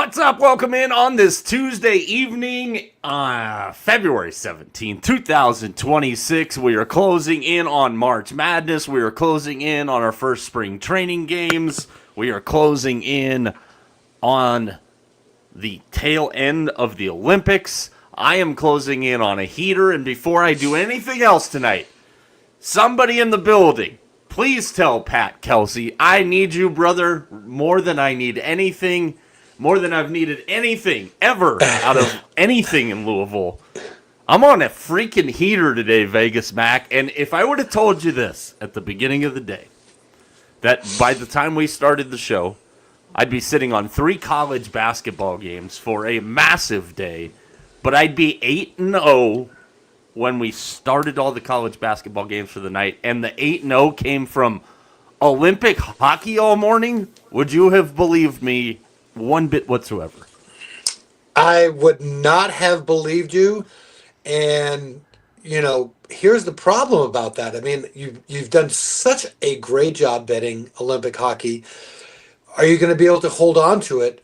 What's up? Welcome in on this Tuesday evening, February 17th, 2026. We are closing in on March Madness. We are closing in on our first spring training games. We are closing in on the tail end of the Olympics. I am closing in on a heater, and before I do anything else tonight, somebody in the building, please tell Pat Kelsey, I need you, brother, more than I need anything. More than I've needed anything ever out of anything in Louisville. I'm on a freaking heater today, Vegas Mac. And if I would have told you this at the beginning of the day, that by the time we started the show, I'd be sitting on 3 college basketball games for a massive day, but I'd be 8-0 when we started all the college basketball games for the night, and the 8-0 came from Olympic hockey all morning, would you have believed me one bit whatsoever? I would not have believed you. And, here's the problem about that. I mean, you've done such a great job betting Olympic hockey. Are you going to be able to hold on to it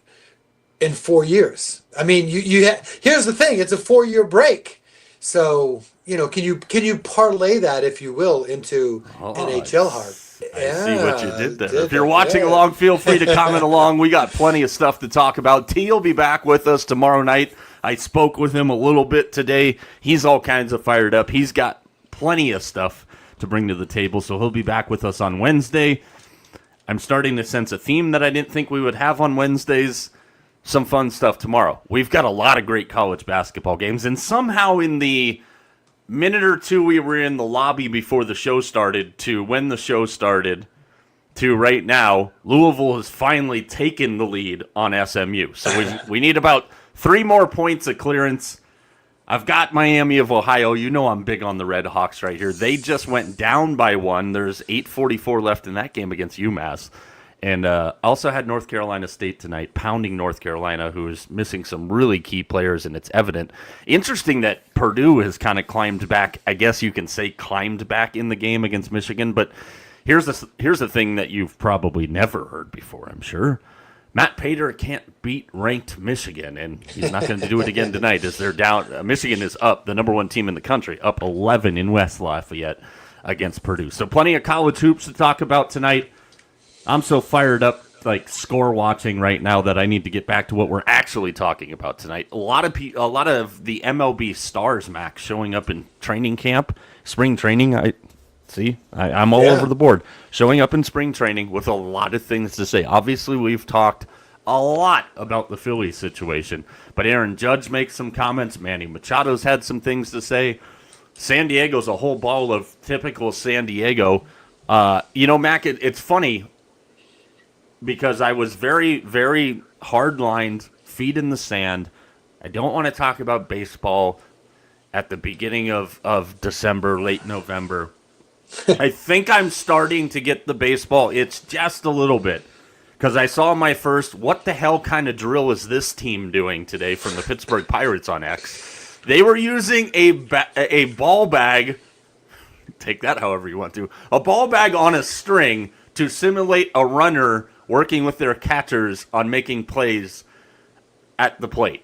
in 4 years? I mean, here's the thing. It's a 4-year break. So, can you parlay that, if you will, into NHL hard? I see what you did there. If you're watching along, feel free to comment along. We got plenty of stuff to talk about. T will be back with us tomorrow night. I spoke with him a little bit today. He's all kinds of fired up. He's got plenty of stuff to bring to the table, so he'll be back with us on Wednesday. I'm starting to sense a theme that I didn't think we would have on Wednesdays. Some fun stuff tomorrow. We've got a lot of great college basketball games, and somehow in the minute or two we were in the lobby before the show started to when the show started to right now, Louisville has finally taken the lead on SMU. So we need about 3 more points of clearance. I've got Miami of Ohio. You know I'm big on the Red Hawks right here. They just went down by 1. There's 8:44 left in that game against UMass. And also had North Carolina State tonight, pounding North Carolina, who is missing some really key players, and it's evident. Interesting that Purdue has kind of climbed back. I guess you can say climbed back in the game against Michigan. But here's the thing that you've probably never heard before, I'm sure. Matt Pater can't beat ranked Michigan, and he's not going to do it again tonight as they're down. Michigan is up, the number 1 team in the country, up 11 in West Lafayette against Purdue. So plenty of college hoops to talk about tonight. I'm so fired up, like score watching right now, that I need to get back to what we're actually talking about tonight. A lot of the MLB stars, Max, showing up in training camp, spring training. I'm all over the board. Showing up in spring training with a lot of things to say. Obviously, we've talked a lot about the Phillies situation, but Aaron Judge makes some comments. Manny Machado's had some things to say. San Diego's a whole ball of typical San Diego. Mac, it's funny, because I was very, very hard-lined, feet in the sand. I don't want to talk about baseball at the beginning of December, late November. I think I'm starting to get the baseball itch just a little bit, because I saw my first, what the hell kind of drill is this team doing today from the Pittsburgh Pirates on X? They were using a ball bag, take that however you want to, a ball bag on a string to simulate a runner working with their catchers on making plays at the plate.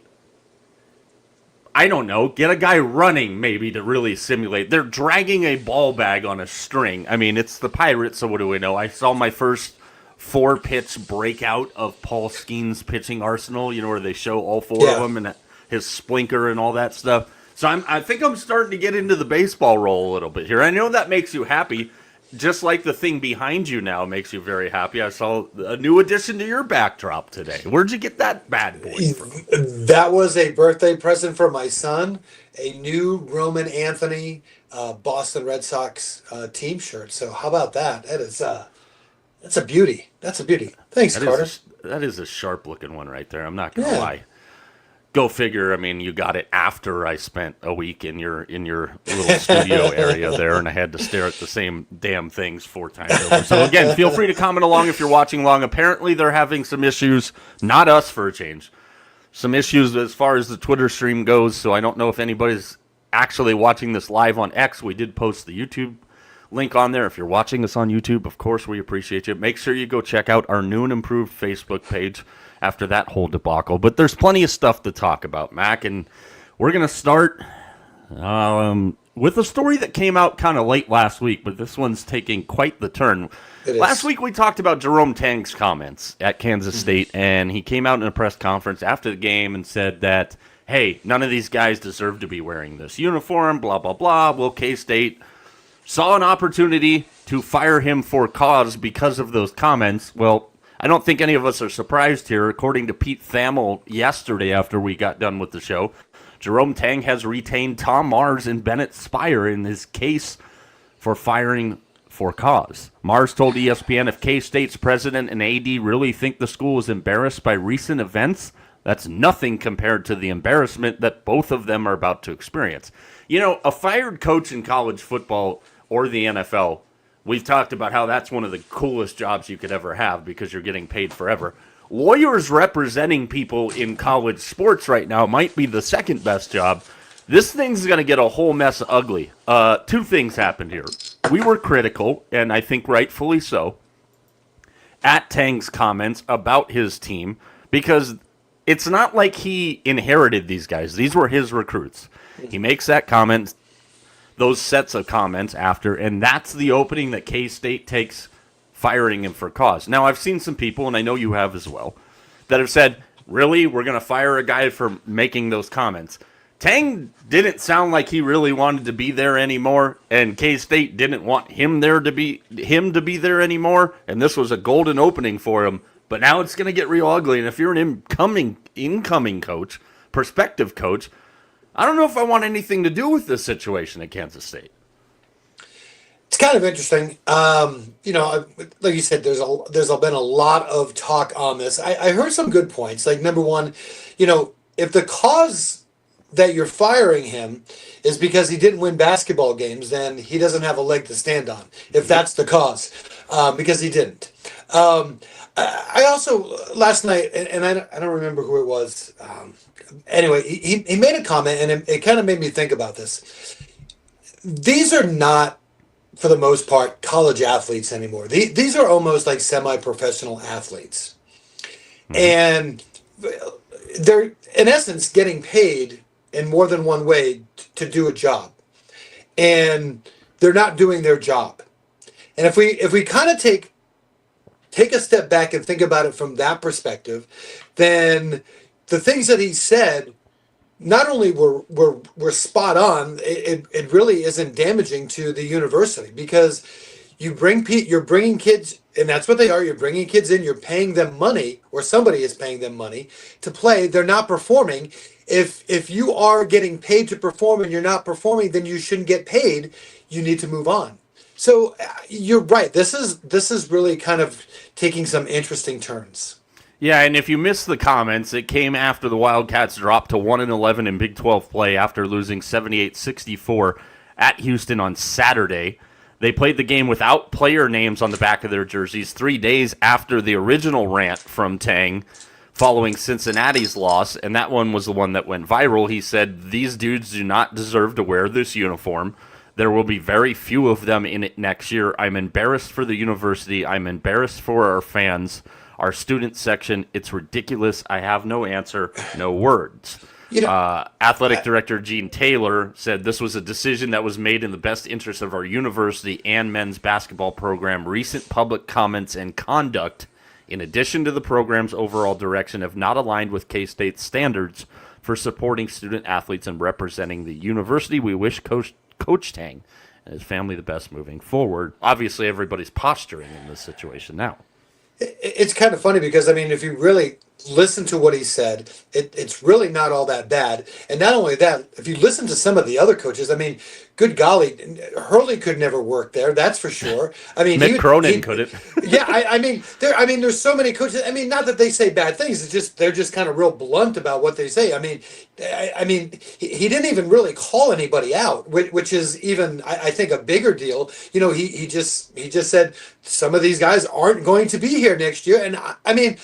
I don't know. Get a guy running, maybe, to really simulate. They're dragging a ball bag on a string. I mean, it's the Pirates, so what do we know? I saw my first 4-pitch breakout of Paul Skeen's pitching arsenal, where they show all 4 of them and his splinker and all that stuff. So I think I'm starting to get into the baseball role a little bit here. I know that makes you happy. Just like the thing behind you now makes you very happy. I saw a new addition to your backdrop today. Where'd you get that bad boy from? That was a birthday present from my son. A new Roman Anthony Boston Red Sox team shirt. So how about that? That's a beauty. That's a beauty. Thanks, Carter. That is a sharp looking one right there. I'm not gonna lie. Go figure. I mean, you got it after I spent a week in your little studio area there, and I had to stare at the same damn things 4 times over. So again, feel free to comment along if you're watching along. Apparently, they're having some issues. Not us for a change. Some issues as far as the Twitter stream goes. So I don't know if anybody's actually watching this live on X. We did post the YouTube link on there. If you're watching us on YouTube, of course, we appreciate you. Make sure you go check out our new and improved Facebook page after that whole debacle. But there's plenty of stuff to talk about, Mac, and we're going to start with a story that came out kind of late last week, but this one's taking quite the turn. Last week we talked about Jerome Tang's comments at Kansas State, and he came out in a press conference after the game and said that, hey, none of these guys deserve to be wearing this uniform, blah, blah, blah. Well, K-State saw an opportunity to fire him for cause because of those comments. Well, I don't think any of us are surprised here. According to Pete Thamel yesterday after we got done with the show, Jerome Tang has retained Tom Mars and Bennett Spire in his case for firing for cause. Mars told ESPN if K-State's president and AD really think the school is embarrassed by recent events, that's nothing compared to the embarrassment that both of them are about to experience. You know, a fired coach in college football or the NFL, we've talked about how that's one of the coolest jobs you could ever have because you're getting paid forever. Lawyers representing people in college sports right now might be the second best job. This thing's going to get a whole mess ugly. Two things happened here. We were critical, and I think rightfully so, at Tang's comments about his team because it's not like he inherited these guys. These were his recruits. He makes that comment, those sets of comments after, and that's the opening that K-State takes firing him for cause. Now, I've seen some people, and I know you have as well, that have said, really, we're going to fire a guy for making those comments. Tang didn't sound like he really wanted to be there anymore, and K-State didn't want him to be there anymore, and this was a golden opening for him. But now it's going to get real ugly, and if you're an incoming coach, prospective coach, I don't know if I want anything to do with this situation at Kansas State. It's kind of interesting. Like you said, there's been a lot of talk on this. I heard some good points. Like, number one, if the cause that you're firing him is because he didn't win basketball games, then he doesn't have a leg to stand on, if that's the cause, because he didn't. I also, last night, and I don't remember who it was. Anyway, he made a comment, and it kind of made me think about this. These are not, for the most part, college athletes anymore. These are almost like semi-professional athletes. Mm-hmm. And they're, in essence, getting paid in more than one way to do a job. And they're not doing their job. And if we kind of take a step back and think about it from that perspective, then the things that he said not only were spot on, it really isn't damaging to the university because you're bringing kids, and that's what they are. You're bringing kids in, you're paying them money, or somebody is paying them money to play. They're not performing. If you are getting paid to perform and you're not performing, then you shouldn't get paid. You need to move on. So you're right. This is really kind of taking some interesting turns. Yeah, and if you missed the comments, it came after the Wildcats dropped to 1-11 in Big 12 play after losing 78-64 at Houston on Saturday. They played the game without player names on the back of their jerseys 3 days after the original rant from Tang following Cincinnati's loss, and that one was the one that went viral. He said, "These dudes do not deserve to wear this uniform. There will be very few of them in it next year. I'm embarrassed for the university. I'm embarrassed for our fans. Our student section, it's ridiculous. I have no answer, no words." Athletic director Gene Taylor said this was a decision that was made in the best interest of our university and men's basketball program. Recent public comments and conduct, in addition to the program's overall direction, have not aligned with K-State's standards for supporting student athletes and representing the university. We wish Coach Tang and his family the best moving forward. Obviously, everybody's posturing in this situation now. It's kind of funny because, I mean, if you really listen to what he said, it's really not all that bad. And not only that, if you listen to some of the other coaches, I mean, good golly, Hurley could never work there. That's for sure. I mean, Mick Cronin couldn't. Yeah, I mean, there's so many coaches. I mean, not that they say bad things. It's just they're just kind of real blunt about what they say. I mean, he didn't even really call anybody out, which is even I think a bigger deal. He just said some of these guys aren't going to be here next year, and I mean,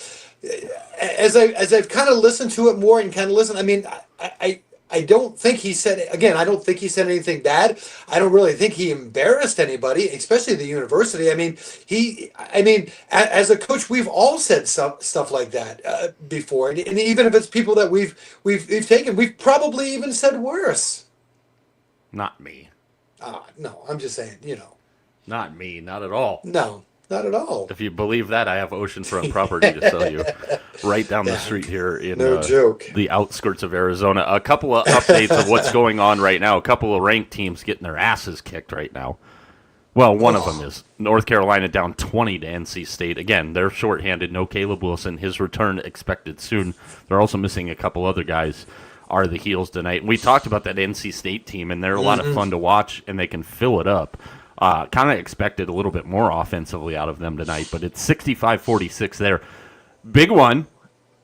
as I've kind of listened to it more and kind of listened, I mean, I don't think he said, again, I don't think he said anything bad. I don't really think he embarrassed anybody, especially the university. I mean, as a coach, we've all said stuff like that before. And even if it's people that we've taken, we've probably even said worse. Not me. No, I'm just saying, Not me. Not at all. no, not at all. If you believe that, I have oceanfront property to sell you right down the Yeah, street here in no joke. the outskirts of Arizona. A couple of updates of what's going on right now. A couple of ranked teams getting their asses kicked right now. Well, one of them is North Carolina down 20 to NC State. Again, they're shorthanded. No Caleb Wilson. His return expected soon. They're also missing a couple other guys. Are the Heels tonight. And we talked about that NC State team, and they're a lot of fun to watch, and they can fill it up. Kind of expected a little bit more offensively out of them tonight, but it's 65-46 there. Big one,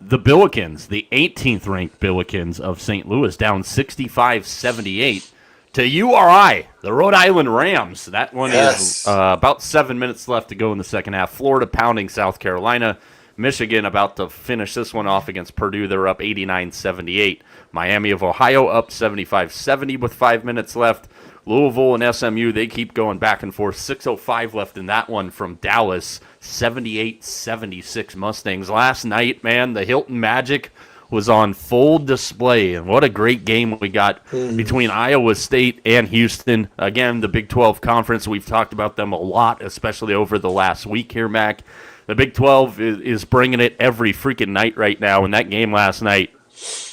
the Billikens, the 18th ranked Billikens of St. Louis, down 65-78 to URI, the Rhode Island Rams. That one is about 7 minutes left to go in the second half. Florida pounding South Carolina. Michigan about to finish this one off against Purdue. They're up 89-78. Miami of Ohio up 75-70 with 5 minutes left. Louisville and SMU, they keep going back and forth. 6:05 left in that one from Dallas. 78-76 Mustangs. Last night, man, the Hilton Magic was on full display. And what a great game we got between Iowa State and Houston. Again, the Big 12 Conference, we've talked about them a lot, especially over the last week here, Mac. The Big 12 is bringing it every freaking night right now, and that game last night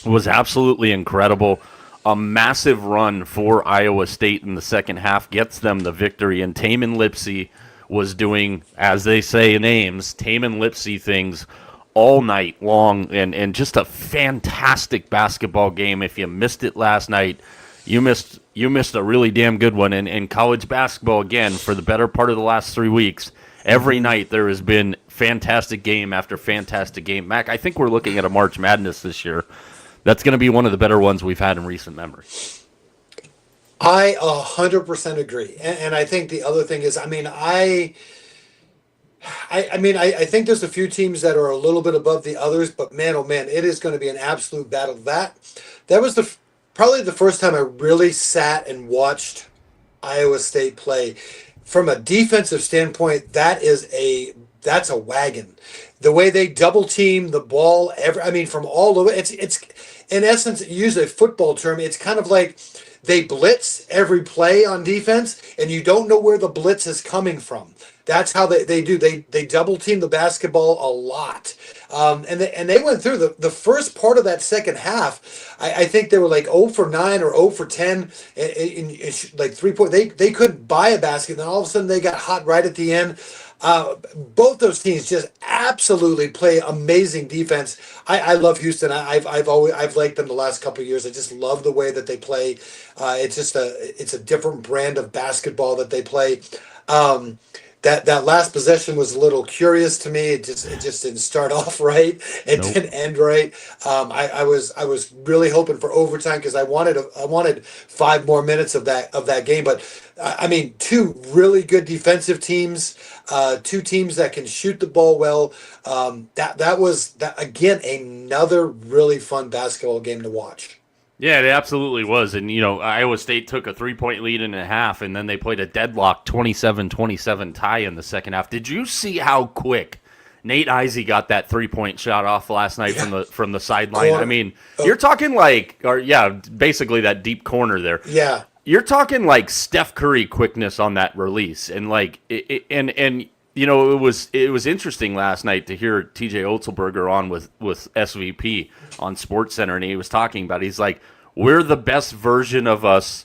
was absolutely incredible. A massive run for Iowa State in the second half gets them the victory, and Taman Lipsey was doing, as they say in Ames, Taman Lipsey things all night long, and just a fantastic basketball game. If you missed it last night, you missed a really damn good one. And college basketball, again, for the better part of the last 3 weeks, every night there has been fantastic game after fantastic game. Mac, I think we're looking at a March Madness this year. That's going to be one of the better ones we've had in recent memory. I 100% agree. And I think the other thing is, I think there's a few teams that are a little bit above the others, but man, oh man, it is going to be an absolute battle. That was probably the first time I really sat and watched Iowa State play. From a defensive standpoint, that's a wagon. The way they double team the ball, from all over, it's in essence, use a football term, it's kind of like they blitz every play on defense, and you don't know where the blitz is coming from. That's how they do. They double team the basketball a lot, and they went through the first part of that second half. I think they were like 0 for 9 or 0 for 10 in like 3 point. They couldn't buy a basket. Then all of a sudden they got hot right at the end. Both those teams just absolutely play amazing defense. I love Houston. I've liked them the last couple of years. I just love the way that they play. It's a different brand of basketball that they play. That last possession was a little curious to me. It just didn't start off right. It didn't end right. I was really hoping for overtime because I wanted 5 more minutes of that game. But two really good defensive teams, 2 teams that can shoot the ball well. That was again another really fun basketball game to watch. Yeah, it absolutely was. And, Iowa State took a 3-point lead in a half, and then they played a deadlock 27-27 tie in the second half. Did you see how quick Nate Izey got that 3-point shot off last night from the sideline? You're talking basically that deep corner there. Yeah. You're talking like Steph Curry quickness on that release. And it was interesting last night to hear TJ Otzelberger on with SVP on SportsCenter, and he was talking about, he's like, we're the best version of us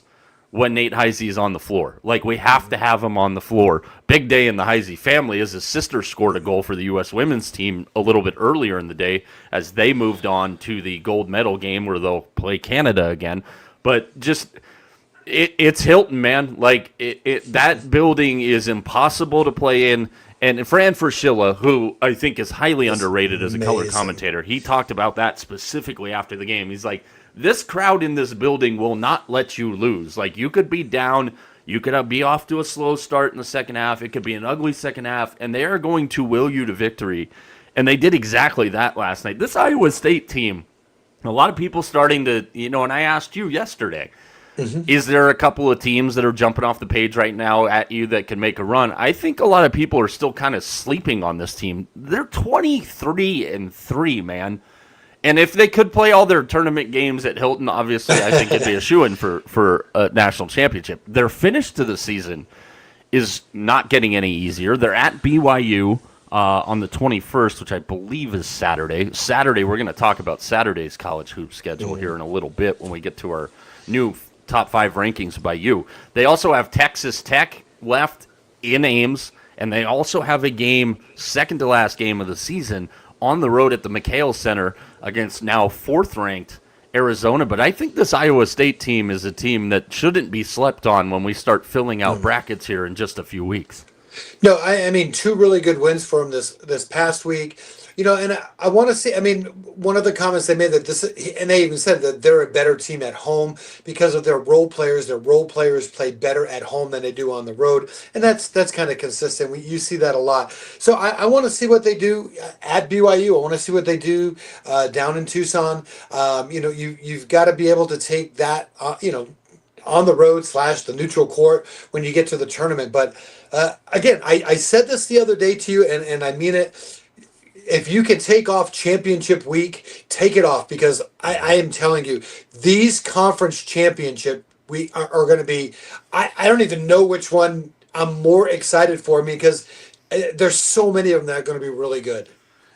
when Nate Heisey is on the floor. Like, we have to have him on the floor. Big day in the Heisey family as his sister scored a goal for the U.S. women's team a little bit earlier in the day as they moved on to the gold medal game where they'll play Canada again. But just... It's Hilton, man. Like, that building is impossible to play in. And Fran Fraschilla, who I think is highly underrated as a color commentator, he talked about that specifically after the game. He's like, this crowd in this building will not let you lose. Like, you could be down, you could be off to a slow start in the second half, it could be an ugly second half, and they are going to will you to victory. And they did exactly that last night. This Iowa State team, A lot of people starting to, and I asked you yesterday, Mm-hmm. is there a couple of teams that are jumping off the page right now at you that can make a run? I think a lot of people are still kind of sleeping on this team. They're 23-3, man. And if they could play all their tournament games at Hilton, obviously I think it'd be a shoo-in for a national championship. Their finish to the season is not getting any easier. They're at BYU on the 21st, which I believe is Saturday. Saturday, we're going to talk about Saturday's college hoop schedule here in a little bit when we get to our new top 5 rankings by you. They also have Texas Tech left in Ames, and they also have a game, second to last game of the season, on the road at the McHale Center against now 4th-ranked Arizona. But I think this Iowa State team is a team that shouldn't be slept on when we start filling out brackets here in just a few weeks. No, I mean, 2 really good wins for them this past week. And I want to see. I mean, one of the comments they made that this, and they even said that they're a better team at home because of their role players. Their role players play better at home than they do on the road, and that's kind of consistent. You see that a lot. So I want to see what they do at BYU. I want to see what they do down in Tucson. You've got to be able to take that. On the road / the neutral court when you get to the tournament. But again, I said this the other day to you, and I mean it. If you can take off championship week, take it off, because I am telling you, these conference championship week are going to be, I don't even know which one I'm more excited for, because there's so many of them that are going to be really good.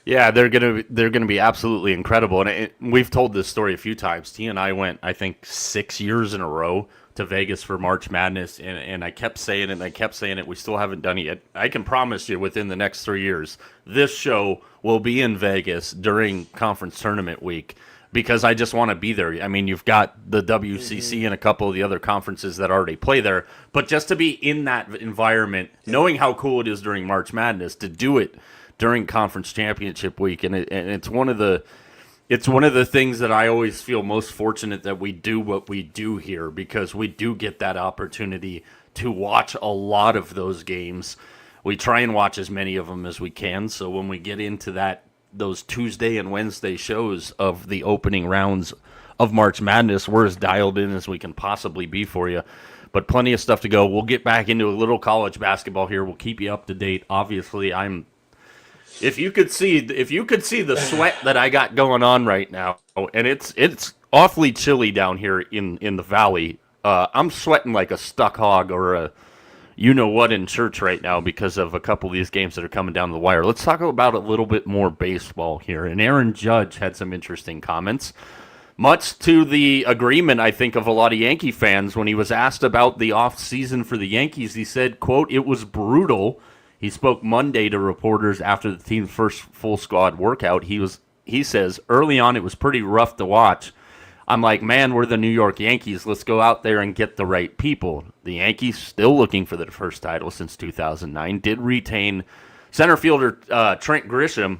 Yeah, they're gonna be absolutely incredible, and we've told this story a few times. T and I went, I think, 6 years in a row to Vegas for March Madness, and I kept saying it, and I kept saying it. We still haven't done it yet. I can promise you, within the next 3 years, this show will be in Vegas during conference tournament week, because I just want to be there. I mean, you've got the WCC and a couple of the other conferences that already play there, but just to be in that environment, knowing how cool it is during March Madness, to do it during conference championship week, and it's one of the things that I always feel most fortunate that we do what we do here, because we do get that opportunity to watch a lot of those games. We try and watch as many of them as we can, so when we get into those Tuesday and Wednesday shows of the opening rounds of March Madness, we're as dialed in as we can possibly be for you. But plenty of stuff to go. We'll get back into a little college basketball here. We'll keep you up to date. Obviously, If you could see the sweat that I got going on right now, and it's awfully chilly down here in the valley. I'm sweating like a stuck hog or a you-know-what in church right now because of a couple of these games that are coming down the wire. Let's talk about a little bit more baseball here. And Aaron Judge had some interesting comments, much to the agreement, I think, of a lot of Yankee fans. When he was asked about the off-season for the Yankees, he said, quote, "It was brutal." He spoke Monday to reporters after the team's first full squad workout. He says, "Early on, it was pretty rough to watch. I'm like, man, we're the New York Yankees. Let's go out there and get the right people." The Yankees, still looking for their first title since 2009, did retain center fielder Trent Grisham.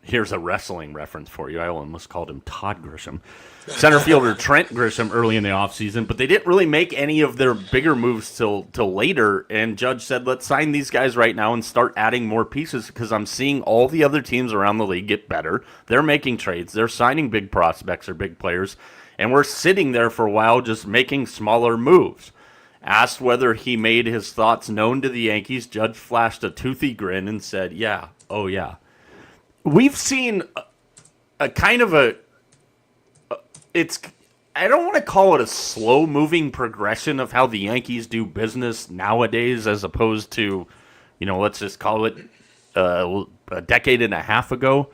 Here's a wrestling reference for you. I almost called him Todd Grisham. Center fielder Trent Grisham early in the offseason, but they didn't really make any of their bigger moves till later. And Judge said, let's sign these guys right now and start adding more pieces, because I'm seeing all the other teams around the league get better. They're making trades. They're signing big prospects or big players. And we're sitting there for a while just making smaller moves. Asked whether he made his thoughts known to the Yankees, Judge flashed a toothy grin and said, yeah, oh yeah. We've seen a kind of I don't want to call it a slow-moving progression of how the Yankees do business nowadays, as opposed to, let's just call it a decade and a half ago,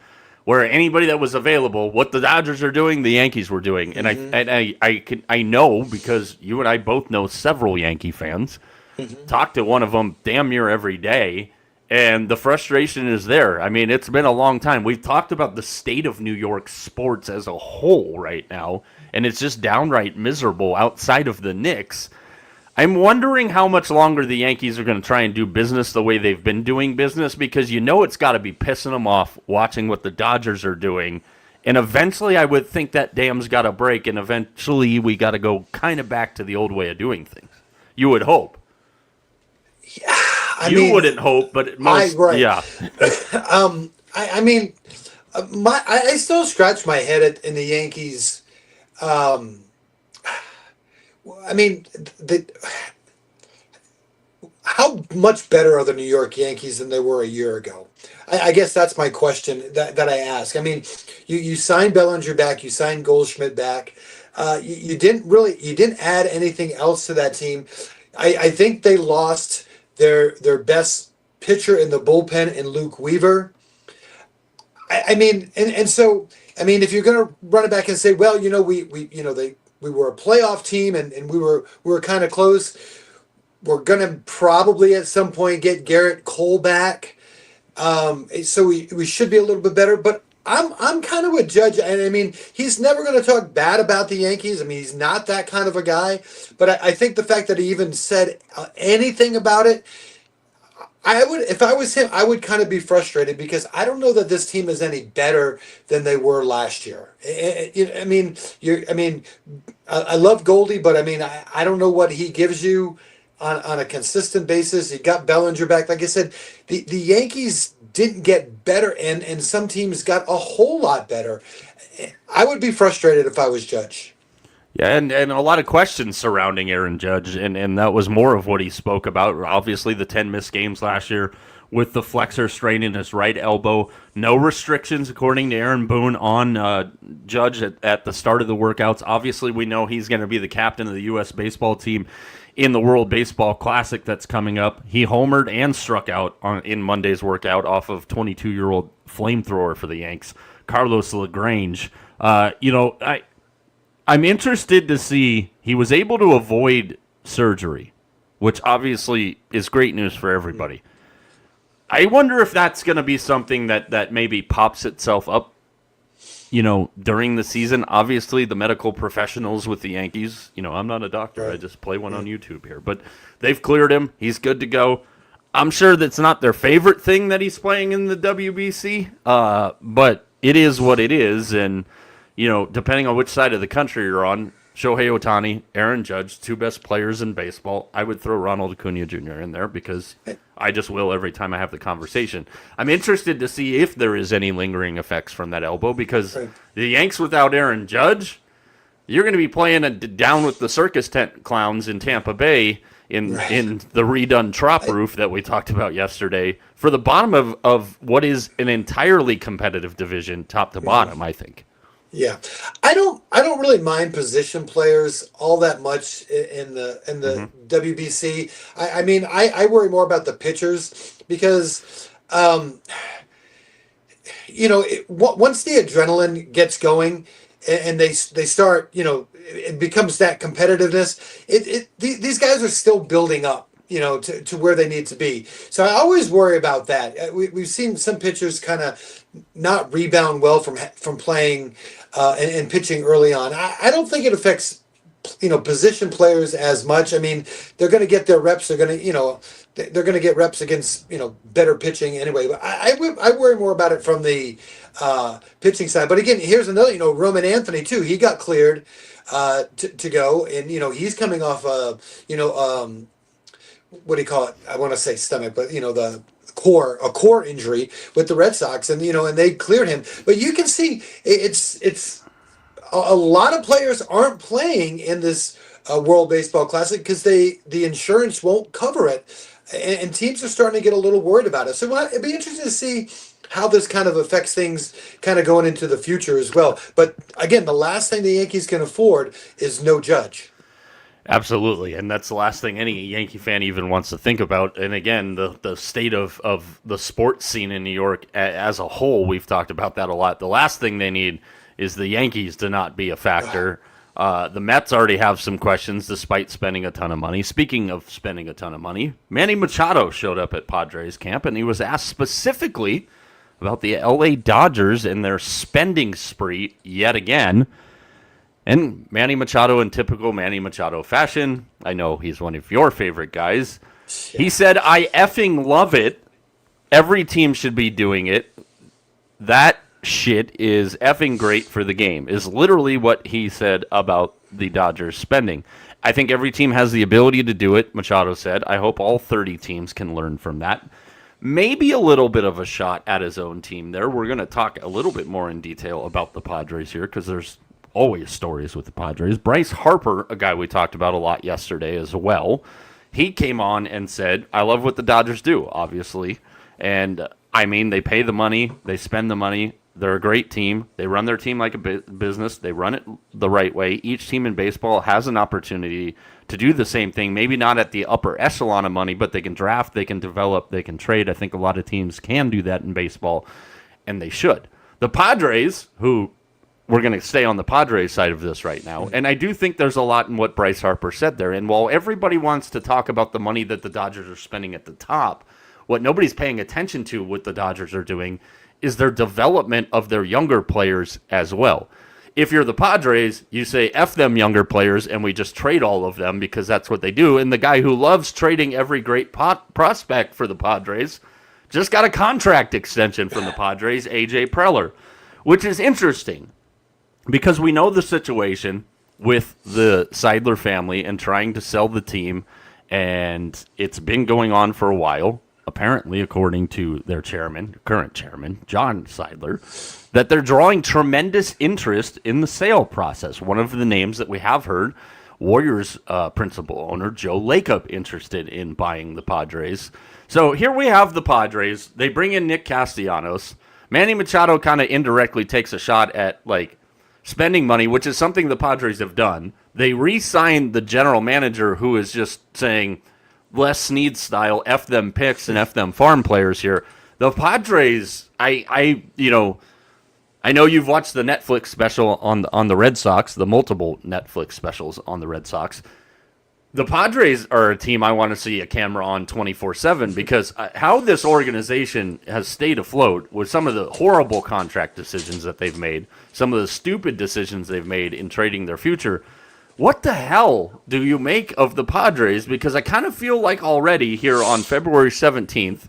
where anybody that was available, what the Dodgers are doing, the Yankees were doing. And I know, because you and I both know several Yankee fans, talk to one of them damn near every day, and the frustration is there. I mean, it's been a long time. We've talked about the state of New York sports as a whole right now, and it's just downright miserable outside of the Knicks. I'm wondering how much longer the Yankees are going to try and do business the way they've been doing business, because it's got to be pissing them off watching what the Dodgers are doing. And eventually I would think that dam's got to break, and eventually we got to go kind of back to the old way of doing things. You would hope. Yeah. You wouldn't hope, but most, right. yeah. I mean, I still scratch my head in the Yankees. Um, I mean, the, how much better are the New York Yankees than they were a year ago? I guess that's my question that I ask. I mean, you signed Bellinger back, you signed Goldschmidt back. You didn't add anything else to that team. I think they lost their best pitcher in the bullpen in Luke Weaver. I mean, and so I mean, if you're going to run it back and say, well, we were a playoff team and we were kind of close. We're going to probably at some point get Garrett Cole back. So we should be a little bit better, but I'm kind of a judge, and I mean he's never going to talk bad about the Yankees. I mean he's not that kind of a guy, but I think the fact that he even said anything about it, I would, if I was him, I would kind of be frustrated because I don't know that this team is any better than they were last year. I mean, I love Goldie, but I mean, I don't know what he gives you on a consistent basis. You got Bellinger back. Like I said, the Yankees didn't get better, and some teams got a whole lot better. I would be frustrated if I was Judge. Yeah, and a lot of questions surrounding Aaron Judge, and that was more of what he spoke about. Obviously, the 10 missed games last year with the flexor strain in his right elbow. No restrictions, according to Aaron Boone, on Judge at the start of the workouts. Obviously, we know he's going to be the captain of the U.S. baseball team in the World Baseball Classic that's coming up. He homered and struck out in Monday's workout off of 22-year-old flamethrower for the Yanks, Carlos LaGrange. I'm interested to see he was able to avoid surgery, which obviously is great news for everybody. I wonder if that's going to be something that maybe pops itself up, during the season. Obviously, the medical professionals with the Yankees, I'm not a doctor. Right. I just play one on YouTube here. But they've cleared him. He's good to go. I'm sure that's not their favorite thing that he's playing in the WBC, but it is what it is, and depending on which side of the country you're on, Shohei Ohtani, Aaron Judge, two best players in baseball. I would throw Ronald Acuna Jr. in there because I just will every time I have the conversation. I'm interested to see if there is any lingering effects from that elbow because the Yanks without Aaron Judge, you're going to be playing down with the circus tent clowns in Tampa Bay in the redone Trop roof that we talked about yesterday for the bottom of what is an entirely competitive division, top to bottom, I think. Yeah, I don't really mind position players all that much in the WBC. I mean, I worry more about the pitchers because, once the adrenaline gets going and they start, it becomes that competitiveness. These guys are still building up. To where they need to be. So I always worry about that. We've seen some pitchers kind of not rebound well from playing and pitching early on. I don't think it affects position players as much. I mean, they're going to get their reps. They're going to they're going to get reps against better pitching anyway. But I worry more about it from the pitching side. But again, here's another. Roman Anthony too. He got cleared to go, and he's coming off what do you call it? I want to say stomach, but the core injury with the Red Sox, and and they cleared him. But you can see it's a lot of players aren't playing in this World Baseball Classic because the insurance won't cover it, and teams are starting to get a little worried about it. So it'd be interesting to see how this kind of affects things kind of going into the future as well. But again, the last thing the Yankees can afford is no Judge. Absolutely, and that's the last thing any Yankee fan even wants to think about. And again, the state of the sports scene in New York as a whole, we've talked about that a lot. The last thing they need is the Yankees to not be a factor. The Mets already have some questions despite spending a ton of money. Speaking of spending a ton of money, Manny Machado showed up at Padres camp, and he was asked specifically about the LA Dodgers and their spending spree yet again. And Manny Machado, in typical Manny Machado fashion, I know he's one of your favorite guys. He said, I effing love it. Every team should be doing it. That shit is effing great for the game, is literally what he said about the Dodgers spending. I think every team has the ability to do it, Machado said. I hope all 30 teams can learn from that. maybe a little bit of a shot at his own team there. We're going to talk a little bit more in detail about the Padres here because there's always stories with the Padres. Bryce Harper, a guy we talked about a lot yesterday as well, he came on and said, I love what the Dodgers do, obviously. And, I mean, they pay the money, they spend the money. They're a great team. They run their team like a business. They run it the right way. Each team in baseball has an opportunity to do the same thing, maybe not at the upper echelon of money, but they can draft, they can develop, they can trade. I think a lot of teams can do that in baseball, and they should. The Padres, who we're going to stay on the Padres side of this right now, and I do think there's a lot in what Bryce Harper said there. And while everybody wants to talk about the money that the Dodgers are spending at the top, what nobody's paying attention to what the Dodgers are doing is their development of their younger players as well. If you're the Padres, you say, F them younger players, and we just trade all of them because that's what they do. And the guy who loves trading every great prospect for the Padres just got a contract extension from the Padres, A.J. Preller, which is interesting because we know the situation with the Seidler family and trying to sell the team, and it's been going on for a while. Apparently, according to their current chairman, John Seidler, that they're drawing tremendous interest in the sale process. One of the names that we have heard, Warriors principal owner Joe Lacob, interested in buying the Padres. So here we have the Padres. They bring in Nick Castellanos. Manny Machado kind of indirectly takes a shot at spending money, which is something the Padres have done. They re-signed the general manager, who is just saying, Les Snead style, F them picks and F them farm players here. The Padres, I know you've watched the Netflix special on the Red Sox, the multiple Netflix specials on the Red Sox. The Padres are a team I want to see a camera on 24/7 because how this organization has stayed afloat with some of the horrible contract decisions that they've made, some of the stupid decisions they've made in trading their future. What the hell do you make of the Padres? Because I kind of feel like already here on February 17th,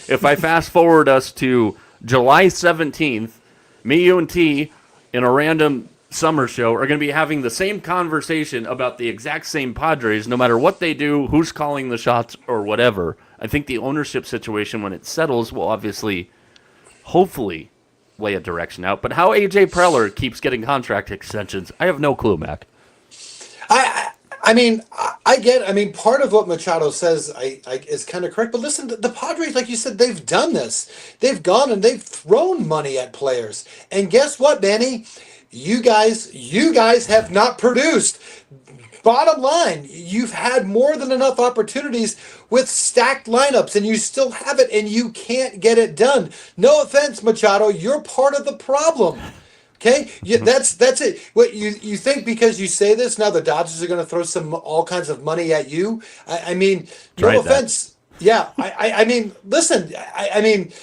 if I fast forward us to July 17th, me, you, and T in a random summer show are going to be having the same conversation about the exact same Padres, no matter what they do, who's calling the shots, or whatever. I think the ownership situation, when it settles, will obviously, hopefully, lay a direction out. But how A.J. Preller keeps getting contract extensions, I have no clue, Mac. I mean, I get. I mean, part of what Machado says is kind of correct. But listen, the Padres, like you said, they've done this. They've gone and they've thrown money at players. And guess what, Manny? You guys have not produced. Bottom line, you've had more than enough opportunities with stacked lineups, and you still have it, and you can't get it done. No offense, Machado, you're part of the problem. Okay, yeah, that's it. What you think because you say this now the Dodgers are going to throw all kinds of money at you? I mean, no offense. Yeah, I mean, listen. I mean,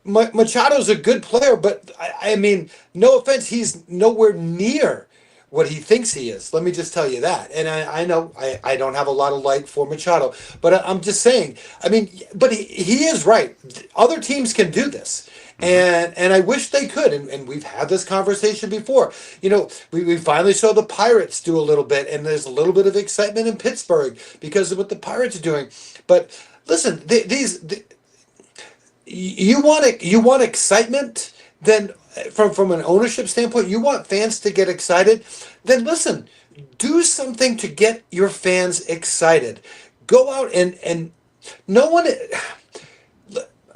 Machado's a good player, but I mean, no offense, he's nowhere near what he thinks he is. Let me just tell you that. And I know I don't have a lot of light for Machado, but I'm just saying. I mean, but he is right. Other teams can do this. And I wish they could, and we've had this conversation before. You know, we finally saw the Pirates do a little bit, and there's a little bit of excitement in Pittsburgh because of what the Pirates are doing. But listen, you want excitement, then from an ownership standpoint, you want fans to get excited, then listen, do something to get your fans excited. Go out and no one.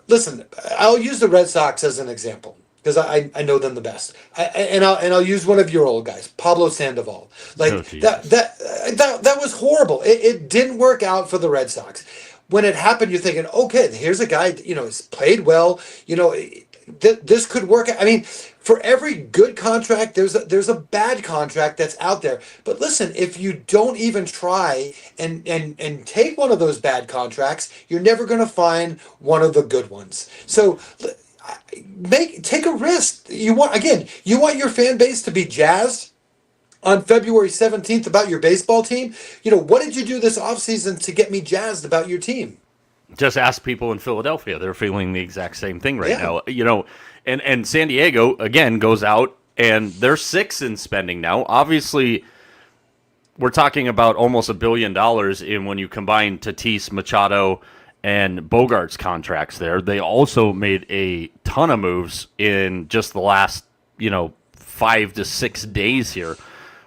Listen, I'll use the Red Sox as an example because I know them the best. I'll use one of your old guys, Pablo Sandoval. That was horrible. It didn't work out for the Red Sox. When it happened, you're thinking, okay, here's a guy, he's played well. This could work. I mean, for every good contract, there's a bad contract that's out there. But listen, if you don't even try and take one of those bad contracts, you're never going to find one of the good ones. So take a risk. You want your fan base to be jazzed on February 17th about your baseball team. What did you do this offseason to get me jazzed about your team? Just ask people in Philadelphia. They're feeling the exact same thing right now. And San Diego, again, goes out, and they're 6 in spending now. Obviously, we're talking about almost $1 billion in when you combine Tatis, Machado, and Bogart's contracts there. They also made a ton of moves in just the last, 5 to 6 days here.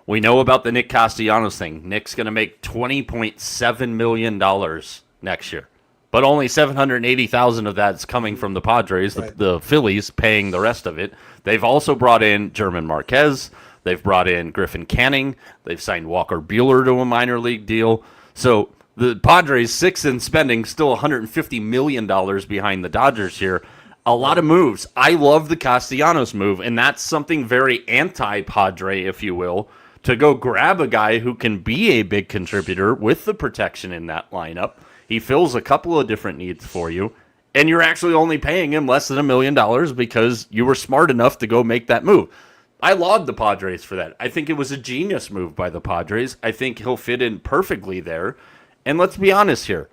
We know about the Nick Castellanos thing. Nick's going to make $20.7 million next year. But only $780,000 of that's coming from the Padres, Right. the Phillies paying the rest of it. They've also brought in German Marquez. They've brought in Griffin Canning. They've signed Walker Buehler to a minor league deal. So the Padres, 6 in spending, still $150 million behind the Dodgers here. A lot of moves. I love the Castellanos move, and that's something very anti-Padre, if you will, to go grab a guy who can be a big contributor with the protection in that lineup. He fills a couple of different needs for you, and you're actually only paying him less than $1 million because you were smart enough to go make that move. I laud the Padres for that. I think it was a genius move by the Padres. I think he'll fit in perfectly there. And let's be honest here.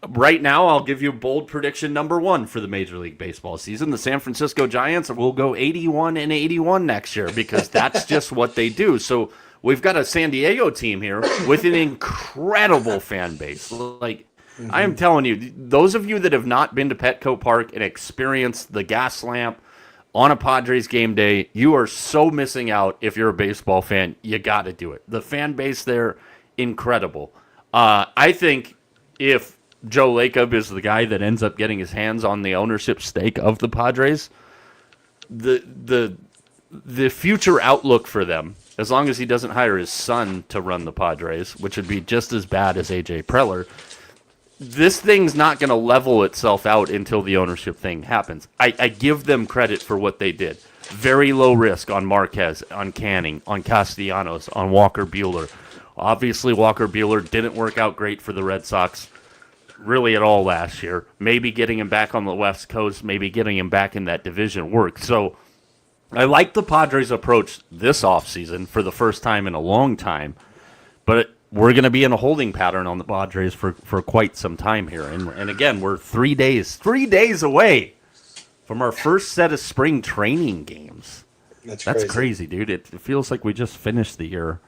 Right now, I'll give you bold prediction number 1 for the Major League Baseball season. The San Francisco Giants will go 81-81 next year because that's just what they do. So we've got a San Diego team here with an incredible fan base. Like, I am telling you, those of you that have not been to Petco Park and experienced the gas lamp on a Padres game day, you are so missing out if you're a baseball fan. You got to do it. The fan base there, incredible. I think if Joe Lacob is the guy that ends up getting his hands on the ownership stake of the Padres, the future outlook for them, as long as he doesn't hire his son to run the Padres, which would be just as bad as A.J. Preller, this thing's not going to level itself out until the ownership thing happens. I give them credit for what they did. Very low risk on Marquez, on Canning, on Castellanos, on Walker Buehler. Obviously, Walker Buehler didn't work out great for the Red Sox really at all last year. Maybe getting him back on the West Coast, maybe getting him back in that division worked. So I like the Padres' approach this offseason for the first time in a long time, but we're going to be in a holding pattern on the Padres for quite some time here. And again, we're 3 days away from our first set of spring training games. That's crazy, dude. It feels like we just finished the year.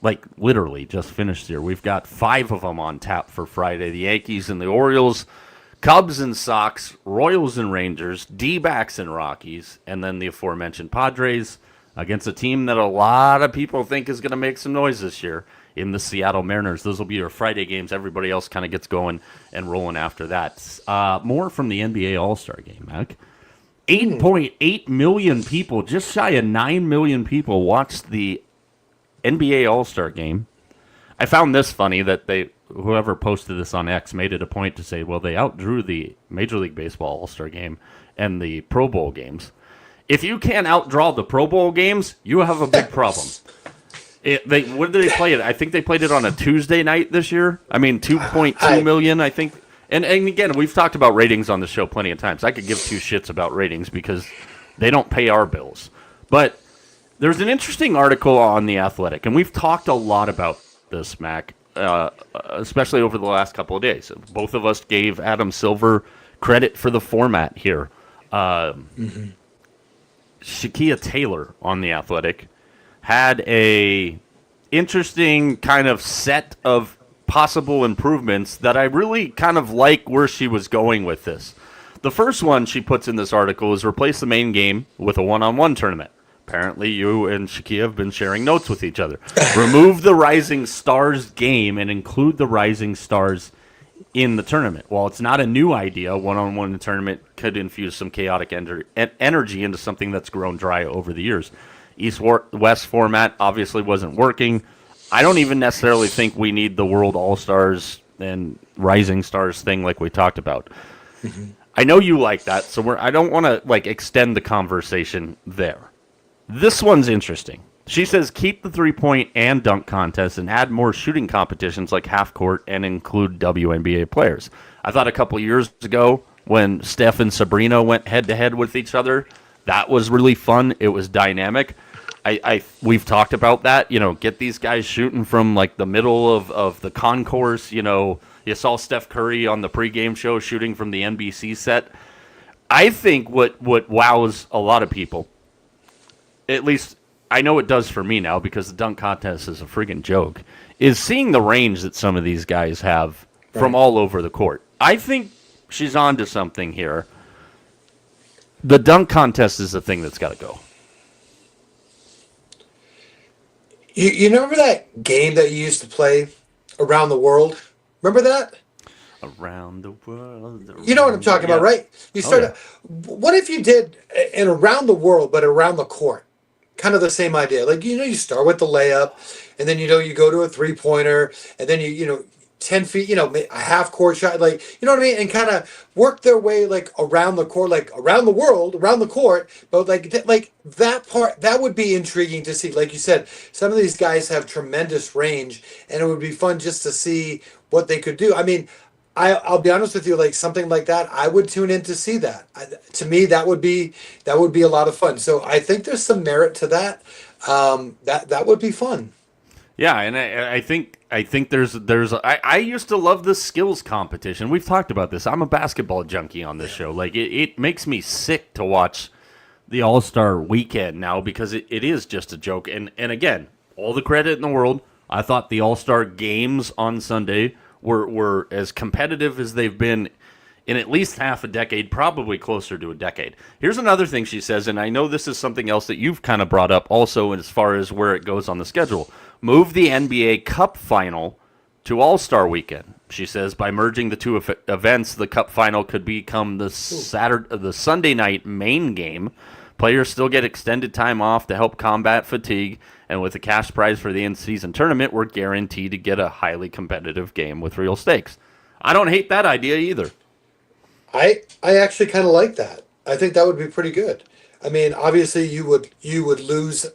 Like, literally just finished the year. We've got 5 of them on tap for Friday. The Yankees and the Orioles, Cubs and Sox, Royals and Rangers, D-backs and Rockies, and then the aforementioned Padres against a team that a lot of people think is going to make some noise this year in the Seattle Mariners. Those will be your Friday games. Everybody else kind of gets going and rolling after that. More from the NBA All-Star Game, Mack. 8.8 million people, just shy of 9 million people watched the NBA All-Star Game. I found this funny that whoever posted this on X made it a point to say, well, they outdrew the Major League Baseball All-Star Game and the Pro Bowl games. If you can't outdraw the Pro Bowl games, you have a big problem. When did they play it? I think they played it on a Tuesday night this year. I mean, 2.2 million, I think. And again, we've talked about ratings on the show plenty of times. I could give 2 shits about ratings because they don't pay our bills. But there's an interesting article on The Athletic, and we've talked a lot about this, Mac, especially over the last couple of days. Both of us gave Adam Silver credit for the format here. Shaquia Taylor on The Athletic had a interesting kind of set of possible improvements that I really kind of like where she was going with this. The first one she puts in this article is replace the main game with a one-on-one tournament. Apparently, you and Shaquia have been sharing notes with each other. Remove the Rising Stars game and include the Rising Stars in the tournament. While it's not a new idea, one-on-one tournament could infuse some chaotic energy into something that's grown dry over the years. East-West format obviously wasn't working. I don't even necessarily think we need the World All-Stars and Rising Stars thing like we talked about. Mm-hmm. I know you like that, so I don't want to extend the conversation there. This one's interesting. She says keep the three-point and dunk contests and add more shooting competitions like half-court and include WNBA players. I thought a couple years ago when Steph and Sabrina went head-to-head with each other, that was really fun. It was dynamic. We've talked about that. Get these guys shooting from the middle of the concourse. You saw Steph Curry on the pregame show shooting from the NBC set. I think what wows a lot of people, at least I know it does for me now because the dunk contest is a friggin' joke, is seeing the range that some of these guys have from all over the court. I think she's on to something here. The dunk contest is the thing that's got to go. You remember that game that you used to play around the world? Remember that? Around the world. You know what I'm talking about, Yeah. right? You Oh, yeah. start. What if you did an around the world, but around the court? Kind of the same idea. Like you start with the layup, and then you go to a 3-pointer, and then 10 feet, a half court shot, like you know what I mean, and kind of work their way like around the court, like around the world, around the court. But like that part, that would be intriguing to see. Like you said, some of these guys have tremendous range, and it would be fun just to see what they could do. I mean, I'll be honest with you, like something like that, I would tune in to see that. To me, that would be a lot of fun. So I think there's some merit to that. That would be fun. Yeah, and I think I used to love the skills competition. We've talked about this. I'm a basketball junkie on this show. Like it makes me sick to watch the All Star Weekend now because it is just a joke. And again, all the credit in the world. I thought the All Star games on Sunday were as competitive as they've been in at least half a decade, probably closer to a decade. Here's another thing she says, and I know this is something else that you've kind of brought up also as far as where it goes on the schedule. Move the NBA Cup final to All-Star Weekend. She says by merging the two events, the Cup final could become the Sunday night main game. Players still get extended time off to help combat fatigue, and with a cash prize for the in-season tournament, we're guaranteed to get a highly competitive game with real stakes. I don't hate that idea either. I actually kind of like that. I think that would be pretty good. I mean, obviously you would lose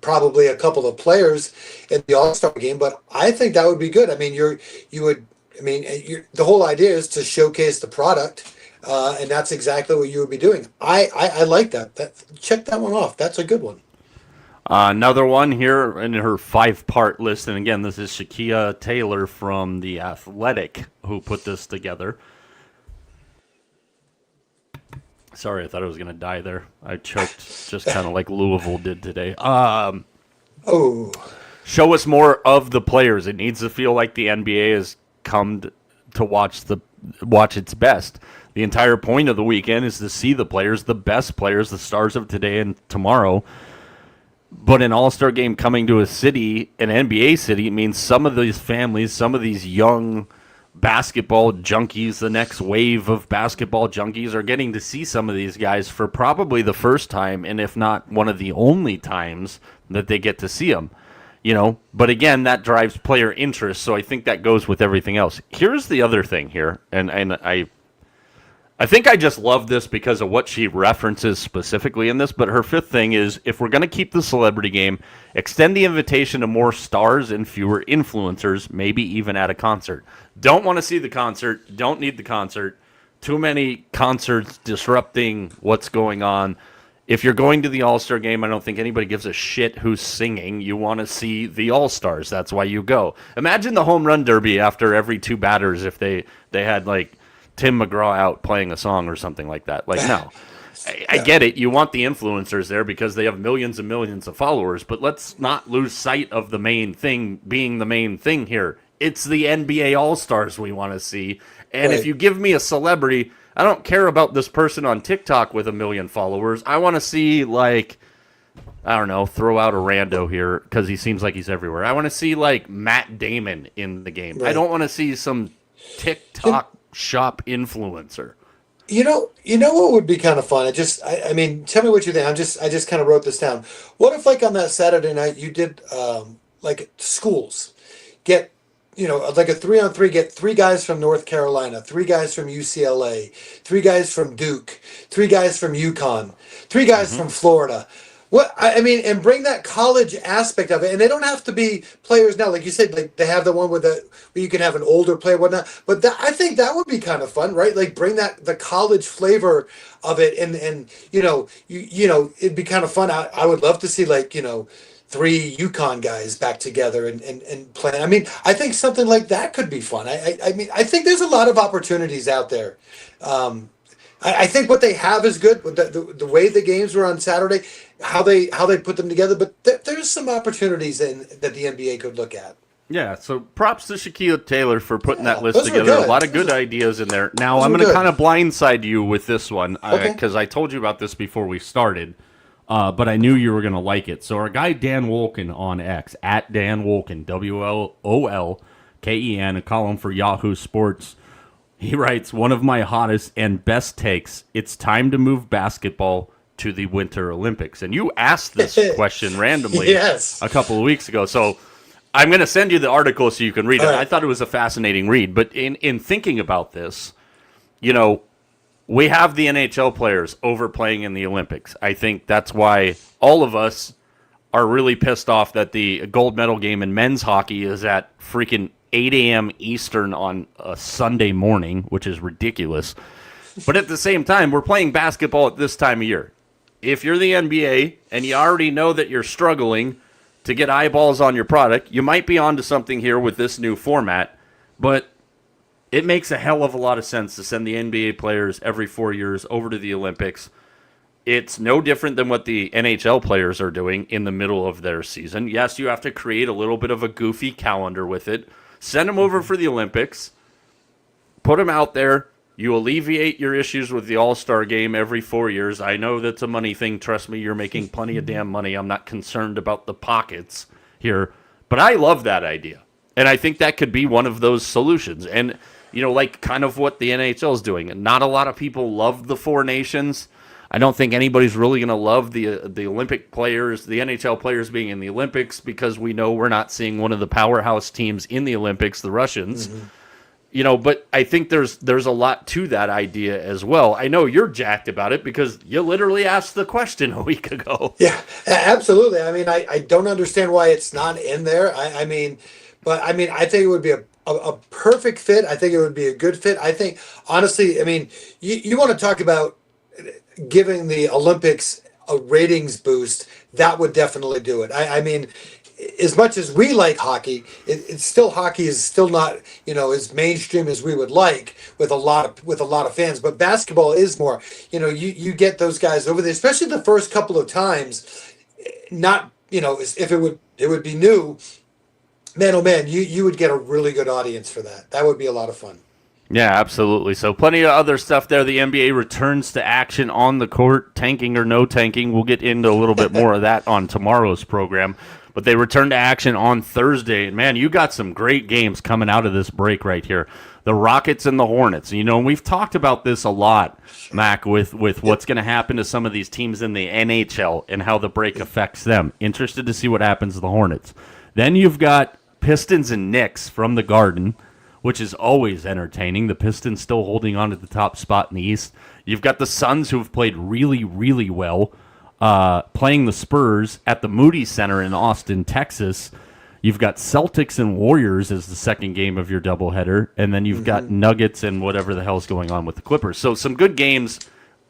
probably a couple of players in the All Star game, but I think that would be good. I mean, you would. I mean, the whole idea is to showcase the product, and that's exactly what you would be doing. I like that. Check that one off. That's a good one. Another one here in her 5-part list, and again, this is Shakia Taylor from The Athletic who put this together. Sorry, I thought I was going to die there. I choked just kind of like Louisville did today. Oh, Show us more of the players. It needs to feel like the NBA has come to watch its best. The entire point of the weekend is to see the players, the best players, the stars of today and tomorrow. But an All-Star game coming to a city, an NBA city, means some of these families, some of these young basketball junkies, the next wave of basketball junkies are getting to see some of these guys for probably the first time, and if not one of the only times that they get to see them. But again, that drives player interest, so I think that goes with everything else. Here's the other thing here, and I think I just love this because of what she references specifically in this, but her 5th thing is, if we're going to keep the celebrity game, extend the invitation to more stars and fewer influencers, maybe even at a concert. Don't want to see the concert, don't need the concert. Too many concerts disrupting what's going on. If you're going to the All-Star game, I don't think anybody gives a shit who's singing. You want to see the All-Stars. That's why you go. Imagine the home run derby after every 2 batters if they had, like, Tim McGraw out playing a song or something like that. Like, no. I get it. You want the influencers there because they have millions and millions of followers, but let's not lose sight of the main thing being the main thing here. It's the NBA All-Stars we want to see. And right. If you give me a celebrity, I don't care about this person on TikTok with 1 million followers. I want to see, like, I don't know, throw out a rando here because he seems like he's everywhere. I want to see, like, Matt Damon in the game. Right. I don't want to see some TikTok shop influencer. You know what would be kind of fun? I mean, tell me what you think. I just kind of wrote this down. What if, like, on that Saturday night, you did like schools get, like a 3-on-3, get 3 guys from North Carolina, 3 guys from UCLA, 3 guys from Duke, 3 guys from UConn, 3 guys from Florida. What I mean, and bring that college aspect of it, and they don't have to be players now, like you said. Like they have the one where you can have an older player, whatnot. But I think that would be kind of fun, right? Like bring the college flavor of it, and it'd be kind of fun. I would love to see 3 UConn guys back together and play. I mean, I think something like that could be fun. I mean, I think there's a lot of opportunities out there. I think what they have is good. The way the games were on Saturday, how they put them together. But there's some opportunities that the NBA could look at. Yeah, so props to Shaquille Taylor for putting that list those were together. good. A lot of good ideas in there. Now, Those I'm were going to good. kind of blindside you with this one Okay. because I told you about this before we started, but I knew you were going to like it. So our guy Dan Wolken on X, at Dan Wolken, WLOLKEN, a column for Yahoo Sports, he writes, one of my hottest and best takes, it's time to move basketball to the Winter Olympics. And you asked this question randomly Yes. a couple of weeks ago. So I'm going to send you the article so you can read it. All right. I thought it was a fascinating read. But in thinking about this, you know, we have the NHL players overplaying in the Olympics. I think that's why all of us are really pissed off that the gold medal game in men's hockey is at freaking 8 a.m. Eastern on a Sunday morning, which is ridiculous. But at the same time, we're playing basketball at this time of year. If you're the NBA and you already know that you're struggling to get eyeballs on your product, you might be onto something here with this new format, but it makes a hell of a lot of sense to send the NBA players every 4 years over to the Olympics. It's no different than what the NHL players are doing in the middle of their season. Yes, you have to create a little bit of a goofy calendar with it. Send them over for the Olympics. Put them out there. You alleviate your issues with the All-Star game every 4 years. I know that's a money thing. Trust me, you're making plenty of damn money. I'm not concerned about the pockets here. But I love that idea. And I think that could be one of those solutions. And, you know, like kind of what the NHL is doing. Not a lot of people love the four nations. I don't think anybody's really going to love the Olympic players, the NHL players being in the Olympics, because we know we're not seeing one of the powerhouse teams in the Olympics, the Russians. Mm-hmm. You know, but I think there's a lot to that idea as well. I know you're jacked about it because you literally asked the question a week ago. Yeah, absolutely. I mean, I don't understand why it's not in there. I mean, I think it would be a perfect fit. I think it would be a good fit. I think, honestly, I mean, you want to talk about giving the Olympics a ratings boost, that would definitely do it. I mean, as much as we like hockey, hockey is still not, you know, as mainstream as we would like with a lot of fans. But basketball is more. You know, you get those guys over there, especially the first couple of times. Not, you know, if it would be new. Man, oh man, you would get a really good audience for that. That would be a lot of fun. Yeah, absolutely. So plenty of other stuff there. The NBA returns to action on the court, tanking or no tanking. We'll get into a little bit more of that on tomorrow's program. But they return to action on Thursday. And, man, you got some great games coming out of this break right here. The Rockets and the Hornets. You know, we've talked about this a lot, Mack, with what's going to happen to some of these teams in the NHL and how the break affects them. Interested to see what happens to the Hornets. Then you've got Pistons and Knicks from the Garden, which is always entertaining. The Pistons still holding on to the top spot in the East. You've got the Suns, who have played really, really well, playing the Spurs at the Moody Center in Austin, Texas. You've got Celtics and Warriors as the second game of your doubleheader, and then you've got Nuggets and whatever the hell's going on with the Clippers. So some good games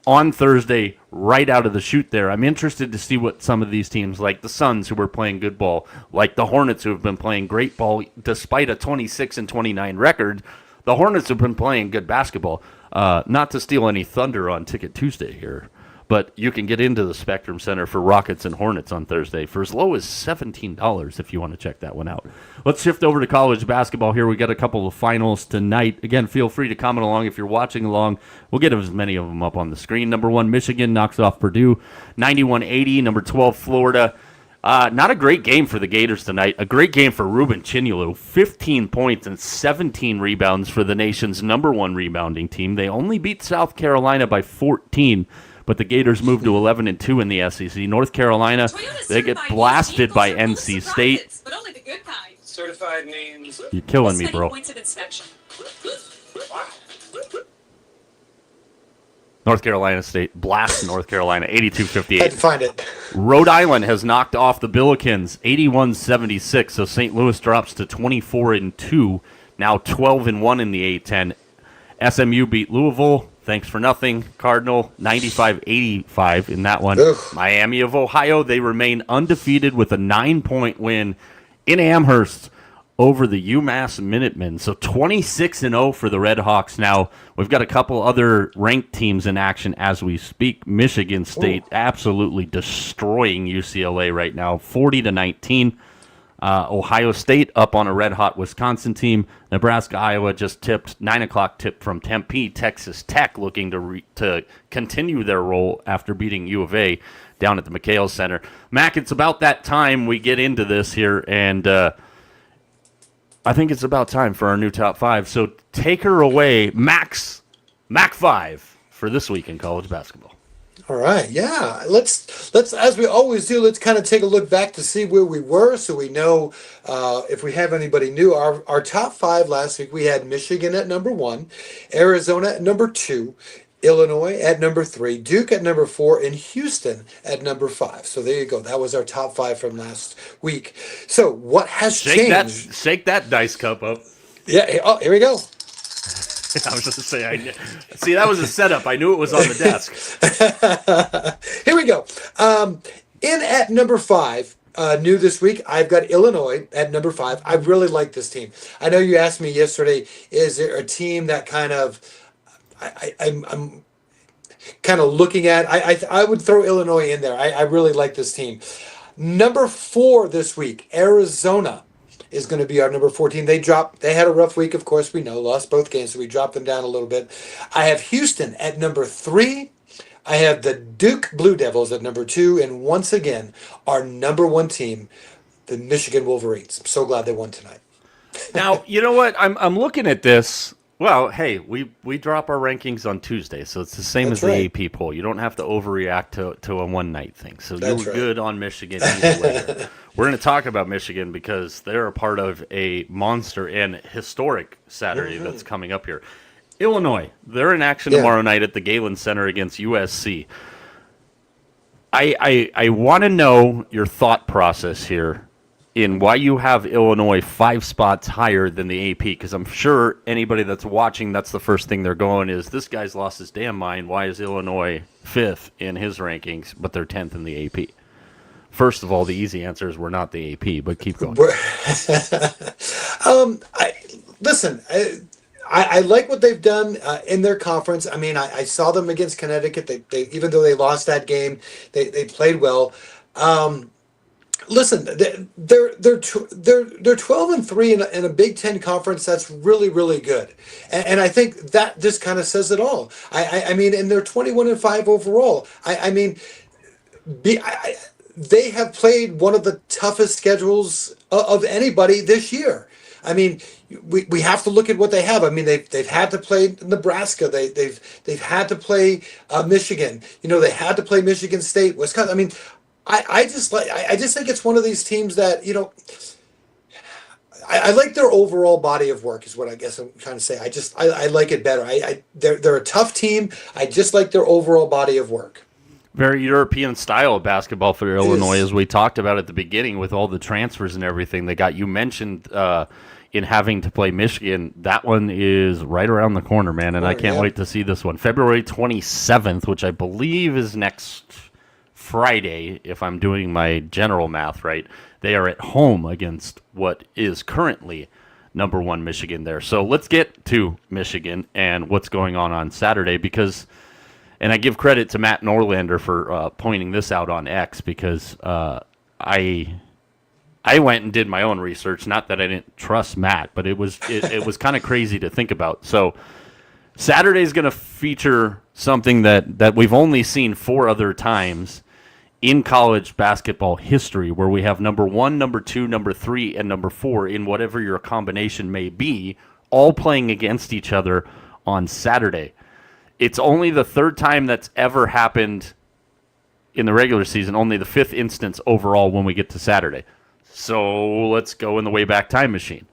on Thursday right out of the chute there. I'm interested to see what some of these teams, like the Suns, who were playing good ball, like the Hornets, who have been playing great ball despite a 26-29 record. The Hornets have been playing good basketball. Not to steal any thunder on Ticket Tuesday here, but you can get into the Spectrum Center for Rockets and Hornets on Thursday for as low as $17 if you want to check that one out. Let's shift over to college basketball here. We got a couple of finals tonight. Again, feel free to comment along if you're watching along. We'll get as many of them up on the screen. Number 1, Michigan knocks off Purdue, 91-80. Number 12, Florida. Not a great game for the Gators tonight. A great game for Ruben Chinulu. 15 points and 17 rebounds for the nation's number 1 rebounding team. They only beat South Carolina by 14. But the Gators moved to 11-2 in the SEC. North Carolina, they get blasted by NC State. But only the good kind. Certified means You're killing me, bro. Points of inspection. North Carolina State blasts North Carolina, 82-58. I'd find it. Rhode Island has knocked off the Billikens, 81-76. So St. Louis drops to 24-2, now 12-1 in the A-10. SMU beat Louisville. Thanks for nothing. Cardinal, 95-85 in that one. Ugh. Miami of Ohio, they remain undefeated with a 9-point win in Amherst over the UMass Minutemen. So 26-0 for the Red Hawks now. We've got a couple other ranked teams in action as we speak. Michigan State absolutely destroying UCLA right now, 40-19. Ohio State up on a red-hot Wisconsin team. Nebraska, Iowa just tipped, 9 o'clock tip from Tempe. Texas Tech looking to continue their roll after beating U of A down at the McHale Center. Mack, it's about that time we get into this here, and I think it's about time for our new top 5. So take her away, Mack 5 for this week in college basketball. All right, yeah. Let's as we always do, let's kind of take a look back to see where we were, so we know if we have anybody new. Our top 5 last week, we had Michigan at number 1, Arizona at number 2, Illinois at number 3, Duke at number 4, and Houston at number 5. So there you go. That was our top 5 from last week. So what has changed? Shake that dice cup up. Yeah. Oh, here we go. I was just to say, see, that was a setup. I knew it was on the desk. Here we go. In at number 5, new this week, I've got Illinois at number 5. I really like this team. I know you asked me yesterday, is there a team that kind of I'm kind of looking at? I would throw Illinois in there. I really like this team. Number 4 this week, Arizona is going to be our number 14. They had a rough week, of course, we know, lost both games, so we dropped them down a little bit. I have Houston at number 3. I have the Duke Blue Devils at number 2, and once again, our number 1 team, the Michigan Wolverines. I'm so glad they won tonight. Now, you know what? I'm looking at this. Well, hey, we drop our rankings on Tuesday, so it's the same That's as the right. AP poll. You don't have to overreact to a one-night thing. So That's you were right. good on Michigan either way. We're going to talk about Michigan because they're a part of a monster and historic Saturday that's coming up here. Illinois, they're in action tomorrow night at the Galen Center against USC. I want to know your thought process here in why you have Illinois 5 spots higher than the AP, because I'm sure anybody that's watching, that's the first thing they're going is, this guy's lost his damn mind. Why is Illinois 5th in his rankings, but they're 10th in the AP? First of all, the easy answer is we're not the AP, but keep going. I like what they've done in their conference. I mean, I saw them against Connecticut. They even though they lost that game, they played well. Listen, they're 12-3 in a Big Ten conference. That's really, really good, and I think that just kind of says it all. I mean, and they're 21-5 overall. They have played one of the toughest schedules of anybody this year. I mean, we have to look at what they have. I mean, they've had to play Nebraska. They've had to play Michigan. You know, they had to play Michigan State, Wisconsin. I mean, I just think it's one of these teams that, you know, I like their overall body of work is what I guess I'm trying to say. I like it better. They're a tough team. I just like their overall body of work. Very European style of basketball for Illinois, as we talked about at the beginning with all the transfers and everything they got. You mentioned in having to play Michigan. That one is right around the corner, man, and I can't wait to see this one. February 27th, which I believe is next Friday, if I'm doing my general math right. They are at home against what is currently number 1 Michigan there. So let's get to Michigan and what's going on Saturday, because... And I give credit to Matt Norlander for pointing this out on X, because I went and did my own research. Not that I didn't trust Matt, but it was kind of crazy to think about. So Saturday's going to feature something that we've only seen 4 other times in college basketball history, where we have number 1, number 2, number 3, and number 4 in whatever your combination may be, all playing against each other on Saturday. It's only the 3rd time that's ever happened in the regular season, only the 5th instance overall when we get to Saturday. So let's go in the way back time machine.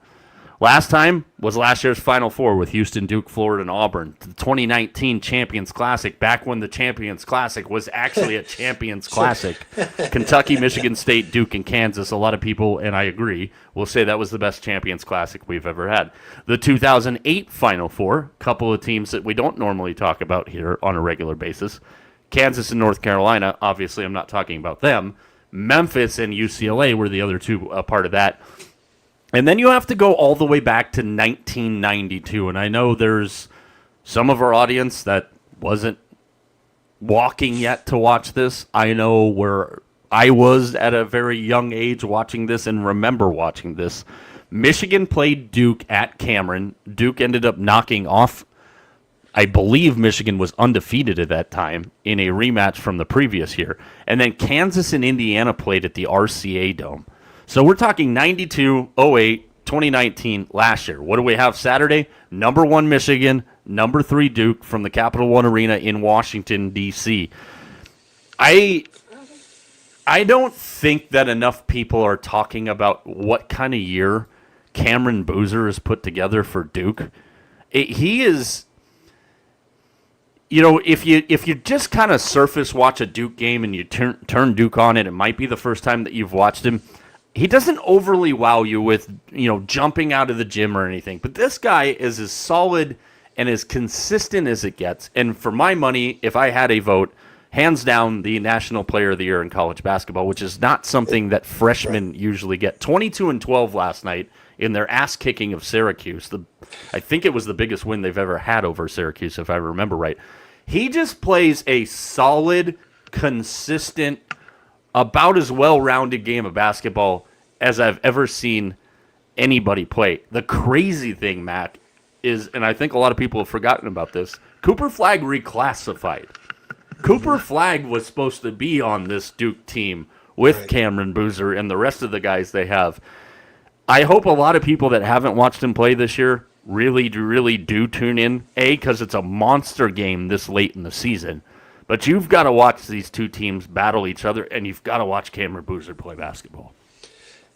Last time was last year's Final Four with Houston, Duke, Florida, and Auburn. The 2019 Champions Classic, back when the Champions Classic was actually a Champions Classic. Kentucky, Michigan State, Duke, and Kansas. A lot of people, and I agree, will say that was the best Champions Classic we've ever had. The 2008 Final Four, couple of teams that we don't normally talk about here on a regular basis. Kansas and North Carolina, obviously I'm not talking about them. Memphis and UCLA were the other two part of that. And then you have to go all the way back to 1992. And I know there's some of our audience that wasn't walking yet to watch this. I know we're I was at a very young age watching this and remember watching this. Michigan played Duke at Cameron. Duke ended up knocking off, I believe Michigan was undefeated at that time in a rematch from the previous year. And then Kansas and Indiana played at the RCA Dome. So we're talking 92, 08, 2019, last year. What do we have Saturday? Number 1 Michigan, number 3 Duke from the Capital One Arena in Washington, D.C. I don't think that enough people are talking about what kind of year Cameron Boozer has put together for Duke. He is, if you just kind of surface watch a Duke game and you turn Duke on it might be the first time that you've watched him. He doesn't overly wow you with, jumping out of the gym or anything. But this guy is as solid and as consistent as it gets. And for my money, if I had a vote, hands down the National Player of the Year in college basketball, which is not something that freshmen usually get. 22-12 last night in their ass-kicking of Syracuse. I think it was the biggest win they've ever had over Syracuse, if I remember right. He just plays a solid, consistent, about as well-rounded game of basketball as I've ever seen anybody play. The crazy thing, Mack, is, and I think a lot of people have forgotten about this, Cooper Flagg reclassified. Cooper Flagg was supposed to be on this Duke team with Cameron Boozer and the rest of the guys they have. I hope a lot of people that haven't watched him play this year really do tune in, because it's a monster game this late in the season. But you've got to watch these two teams battle each other, and you've got to watch Cameron Boozer play basketball.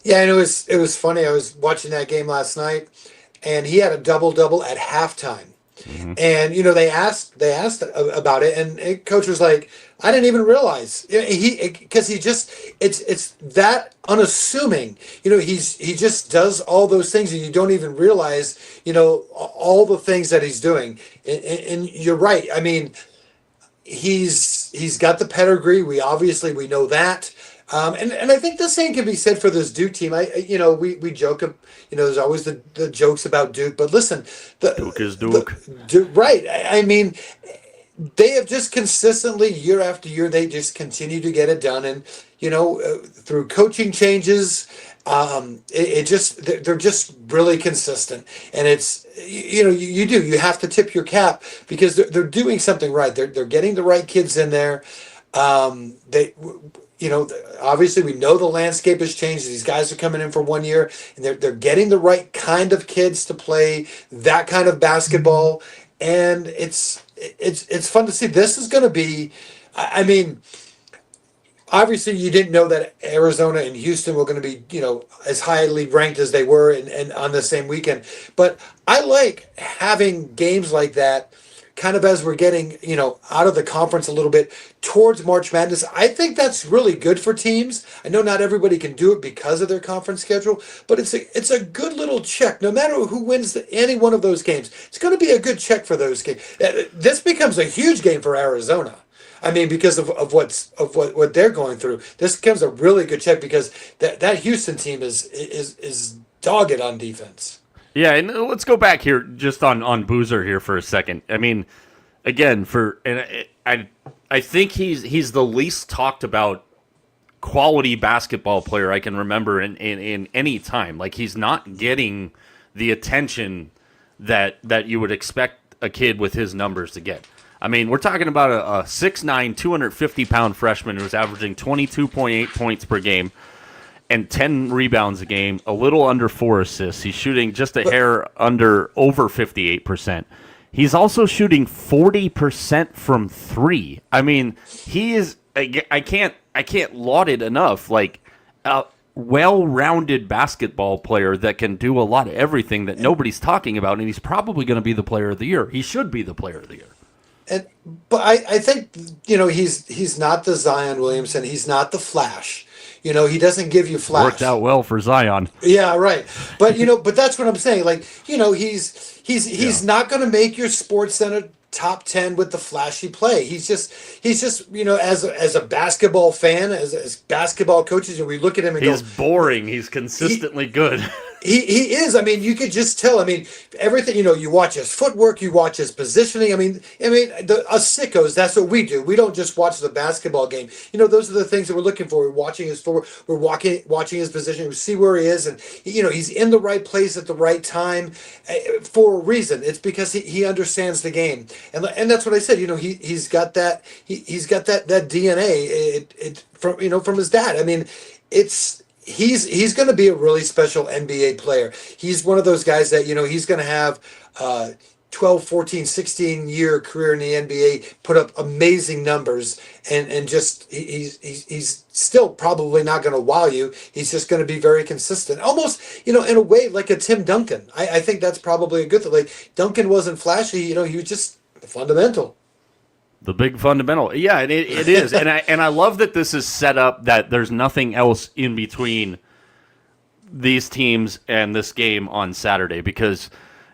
Yeah, and it was funny. I was watching that game last night, and he had a double-double at halftime. Mm-hmm. And they asked about it, and coach was like, "I didn't even realize." Because it's that unassuming. He just does all those things, and you don't even realize all the things that he's doing. And you're right. I mean, he's got the pedigree. We know that. And I think the same can be said for this Duke team. We joke, there's always the jokes about Duke, but listen, Duke is Duke. Right. I mean, they have just consistently, year after year, they just continue to get it done. And, through coaching changes, they're just really consistent. And it's, you have to tip your cap because they're doing something right. They're getting the right kids in there. Obviously we know the landscape has changed. These guys are coming in for 1 year, and they're getting the right kind of kids to play that kind of basketball. And it's fun to see. This is going to be, I mean, obviously you didn't know that Arizona and Houston were going to be, as highly ranked as they were and on the same weekend. But I like having games like that kind of as we're getting, out of the conference a little bit towards March Madness. I think that's really good for teams. I know not everybody can do it because of their conference schedule, but it's a good little check. No matter who wins any one of those games, it's going to be a good check for those games. This becomes a huge game for Arizona. I mean, because of what they're going through, this becomes a really good check because that Houston team is dogged on defense. Yeah, and let's go back here just on Boozer here for a second. I mean, again, I think he's the least talked about quality basketball player I can remember in any time. Like, he's not getting the attention that you would expect a kid with his numbers to get. I mean, we're talking about a 6'9", 250-pound freshman who's averaging 22.8 points per game and 10 rebounds a game, a little under 4 assists. He's shooting just a hair over 58%. He's also shooting 40% from 3. I mean, he is, I can't laud it enough, like a well-rounded basketball player that can do a lot of everything that nobody's talking about, and he's probably going to be the player of the year. He should be the player of the year. But I think, he's not the Zion Williamson. He's not the Flash. He doesn't give you flash. Worked out well for Zion. Yeah, right. But but that's what I'm saying. Like, he's not going to make your Sports Center top 10 with the flashy play. He's just as a basketball fan, as basketball coaches, and we look at him and he's boring. He's consistently good. He is. I mean, you could just tell. I mean, everything. You watch his footwork, you watch his positioning. Us sickos. That's what we do. We don't just watch the basketball game. Those are the things that we're looking for. We're watching his footwork. We're watching his position. We see where he is, and he's in the right place at the right time for a reason. It's because he understands the game, and that's what I said. He's got that. He's got that DNA. From his dad. I mean, he's going to be a really special NBA player. He's one of those guys that, he's going to have 12, 14, 16-year career in the NBA, put up amazing numbers, and just he's still probably not going to wow you. He's just going to be very consistent. Almost, in a way like a Tim Duncan. I think that's probably a good thing. Like, Duncan wasn't flashy, he was just fundamental. The big fundamental. Yeah, and it is. And I love that this is set up that there's nothing else in between these teams and this game on Saturday, because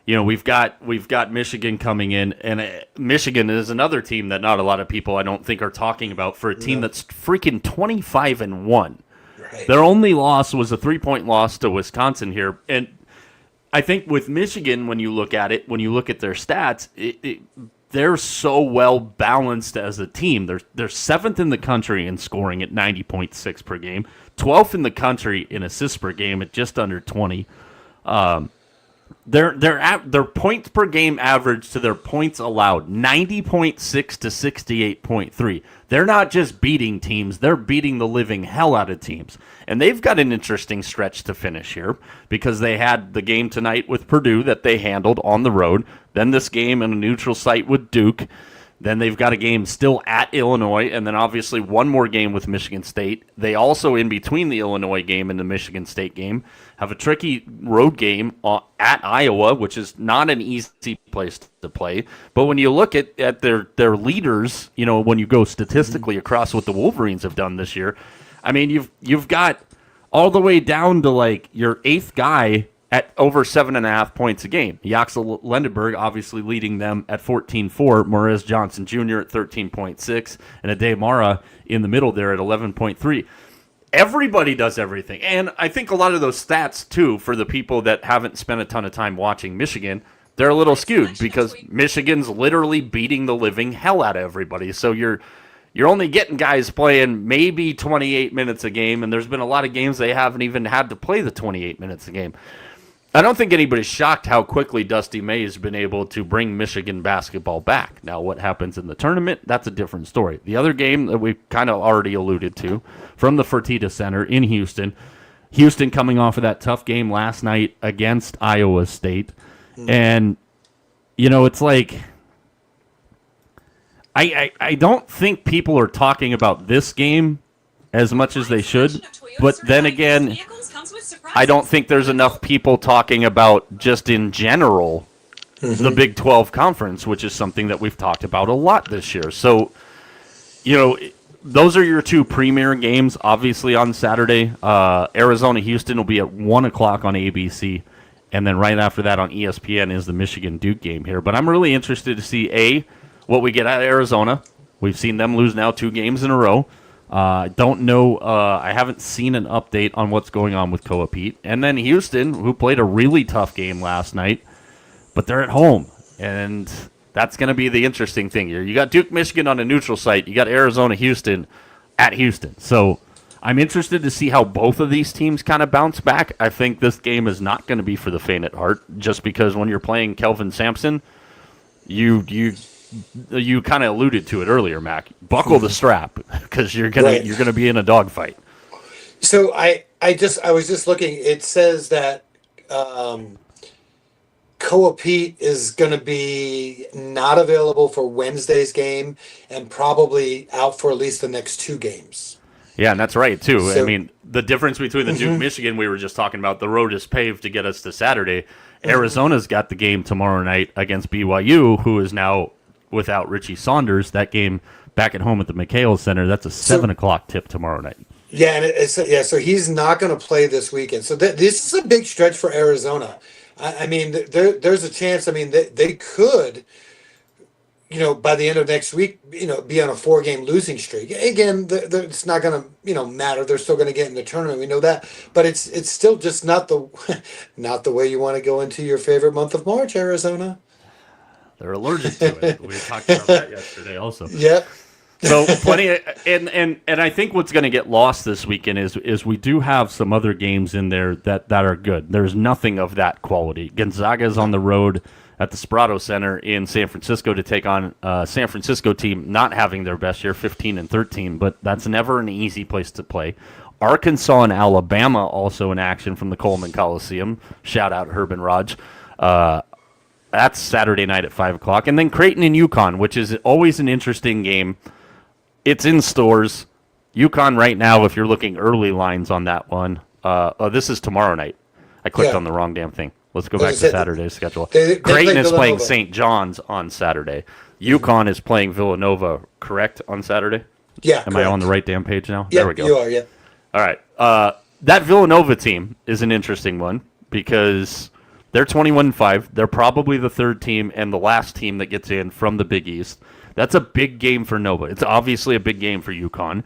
we've got Michigan coming in, and Michigan is another team that not a lot of people, I don't think, are talking about, for a team that's freaking 25-1. Right. Their only loss was a 3-point loss to Wisconsin here. And I think with Michigan, when you look at their stats, they're so well balanced as a team. They're seventh in the country in scoring at 90.6 per game, 12th in the country in assists per game at just under 20. Their points per game average to their points allowed, 90.6 to 68.3. They're not just beating teams, they're beating the living hell out of teams. And they've got an interesting stretch to finish here, because they had the game tonight with Purdue that they handled on the road, then this game in a neutral site with Duke, then they've got a game still at Illinois, and then obviously one more game with Michigan State. They also, in between the Illinois game and the Michigan State game, have a tricky road game at Iowa, which is not an easy place to play. But when you look at their leaders, when you go statistically across what the Wolverines have done this year, I mean, you've got all the way down to like your eighth guy at over 7.5 points a game. Yaxel Lendenberg obviously leading them at 14.4, Morez Johnson Jr. at 13.6, and Ade Mara in the middle there at 11.3. Everybody does everything. And I think a lot of those stats, too, for the people that haven't spent a ton of time watching Michigan, they're a little skewed, because Michigan's literally beating the living hell out of everybody. So you're only getting guys playing maybe 28 minutes a game, and there's been a lot of games they haven't even had to play the 28 minutes a game. I don't think anybody's shocked how quickly Dusty May has been able to bring Michigan basketball back. Now, what happens in the tournament, that's a different story. The other game that we've kind of already alluded to, from the Fertitta Center in Houston coming off of that tough game last night against Iowa State. And, it's like, I don't think people are talking about this game as much as they should. But then again, I don't think there's enough people talking about, just in general, the Big 12 Conference, which is something that we've talked about a lot this year. So, those are your two premier games, obviously, on Saturday. Arizona-Houston will be at 1 o'clock on ABC, and then right after that on ESPN is the Michigan-Duke game here. But I'm really interested to see, what we get out of Arizona. We've seen them lose now 2 games in a row. Don't know. I haven't seen an update on what's going on with Koa Pete. And then Houston, who played a really tough game last night, but they're at home. And that's going to be the interesting thing here. You got Duke, Michigan on a neutral site. You got Arizona, Houston at Houston. So I'm interested to see how both of these teams kind of bounce back. I think this game is not going to be for the faint at heart, just because when you're playing Kelvin Sampson, you kind of alluded to it earlier, Mac. Buckle the strap, because you're gonna be in a dogfight. So I was just looking. It says that Koa Pete is going to be not available for Wednesday's game, and probably out for at least the next 2 games. Yeah, and that's right too. So, I mean, the difference between the Duke Michigan we were just talking about, the road is paved to get us to Saturday. Arizona's got the game tomorrow night against BYU, who is now without Richie Saunders. That game back at home at the McHale Center, that's a 7 o'clock tip tomorrow night. Yeah, and so he's not going to play this weekend. So this is a big stretch for Arizona. I mean, there's a chance. I mean, they could, by the end of next week, be on a 4-game losing streak. Again, it's not going to, matter. They're still going to get in the tournament. We know that, but it's still just not the not the way you want to go into your favorite month of March, Arizona. They're allergic to it. We talked about that yesterday also. Yep. So plenty of, and I think what's going to get lost this weekend is we do have some other games in there that are good. There's nothing of that quality. Gonzaga's on the road at the Serato Center in San Francisco to take on a San Francisco team not having their best year, 15-13, but that's never an easy place to play. Arkansas and Alabama also in action from the Coleman Coliseum. Shout out Herb and Raj. That's Saturday night at 5 o'clock. And then Creighton and UConn, which is always an interesting game. It's in stores. UConn right now, if you're looking early lines on that one, this is tomorrow night. I clicked on the wrong damn thing. Let's go back to Saturday's schedule. Creighton is playing St. John's on Saturday. UConn is playing Villanova, correct, on Saturday? Yeah. Am I on the right damn page now? Yeah, there we go. You are, yeah. All right. That Villanova team is an interesting one because they're 21-5. They're probably the third team and the last team that gets in from the Big East. That's a big game for Nova. It's obviously a big game for UConn.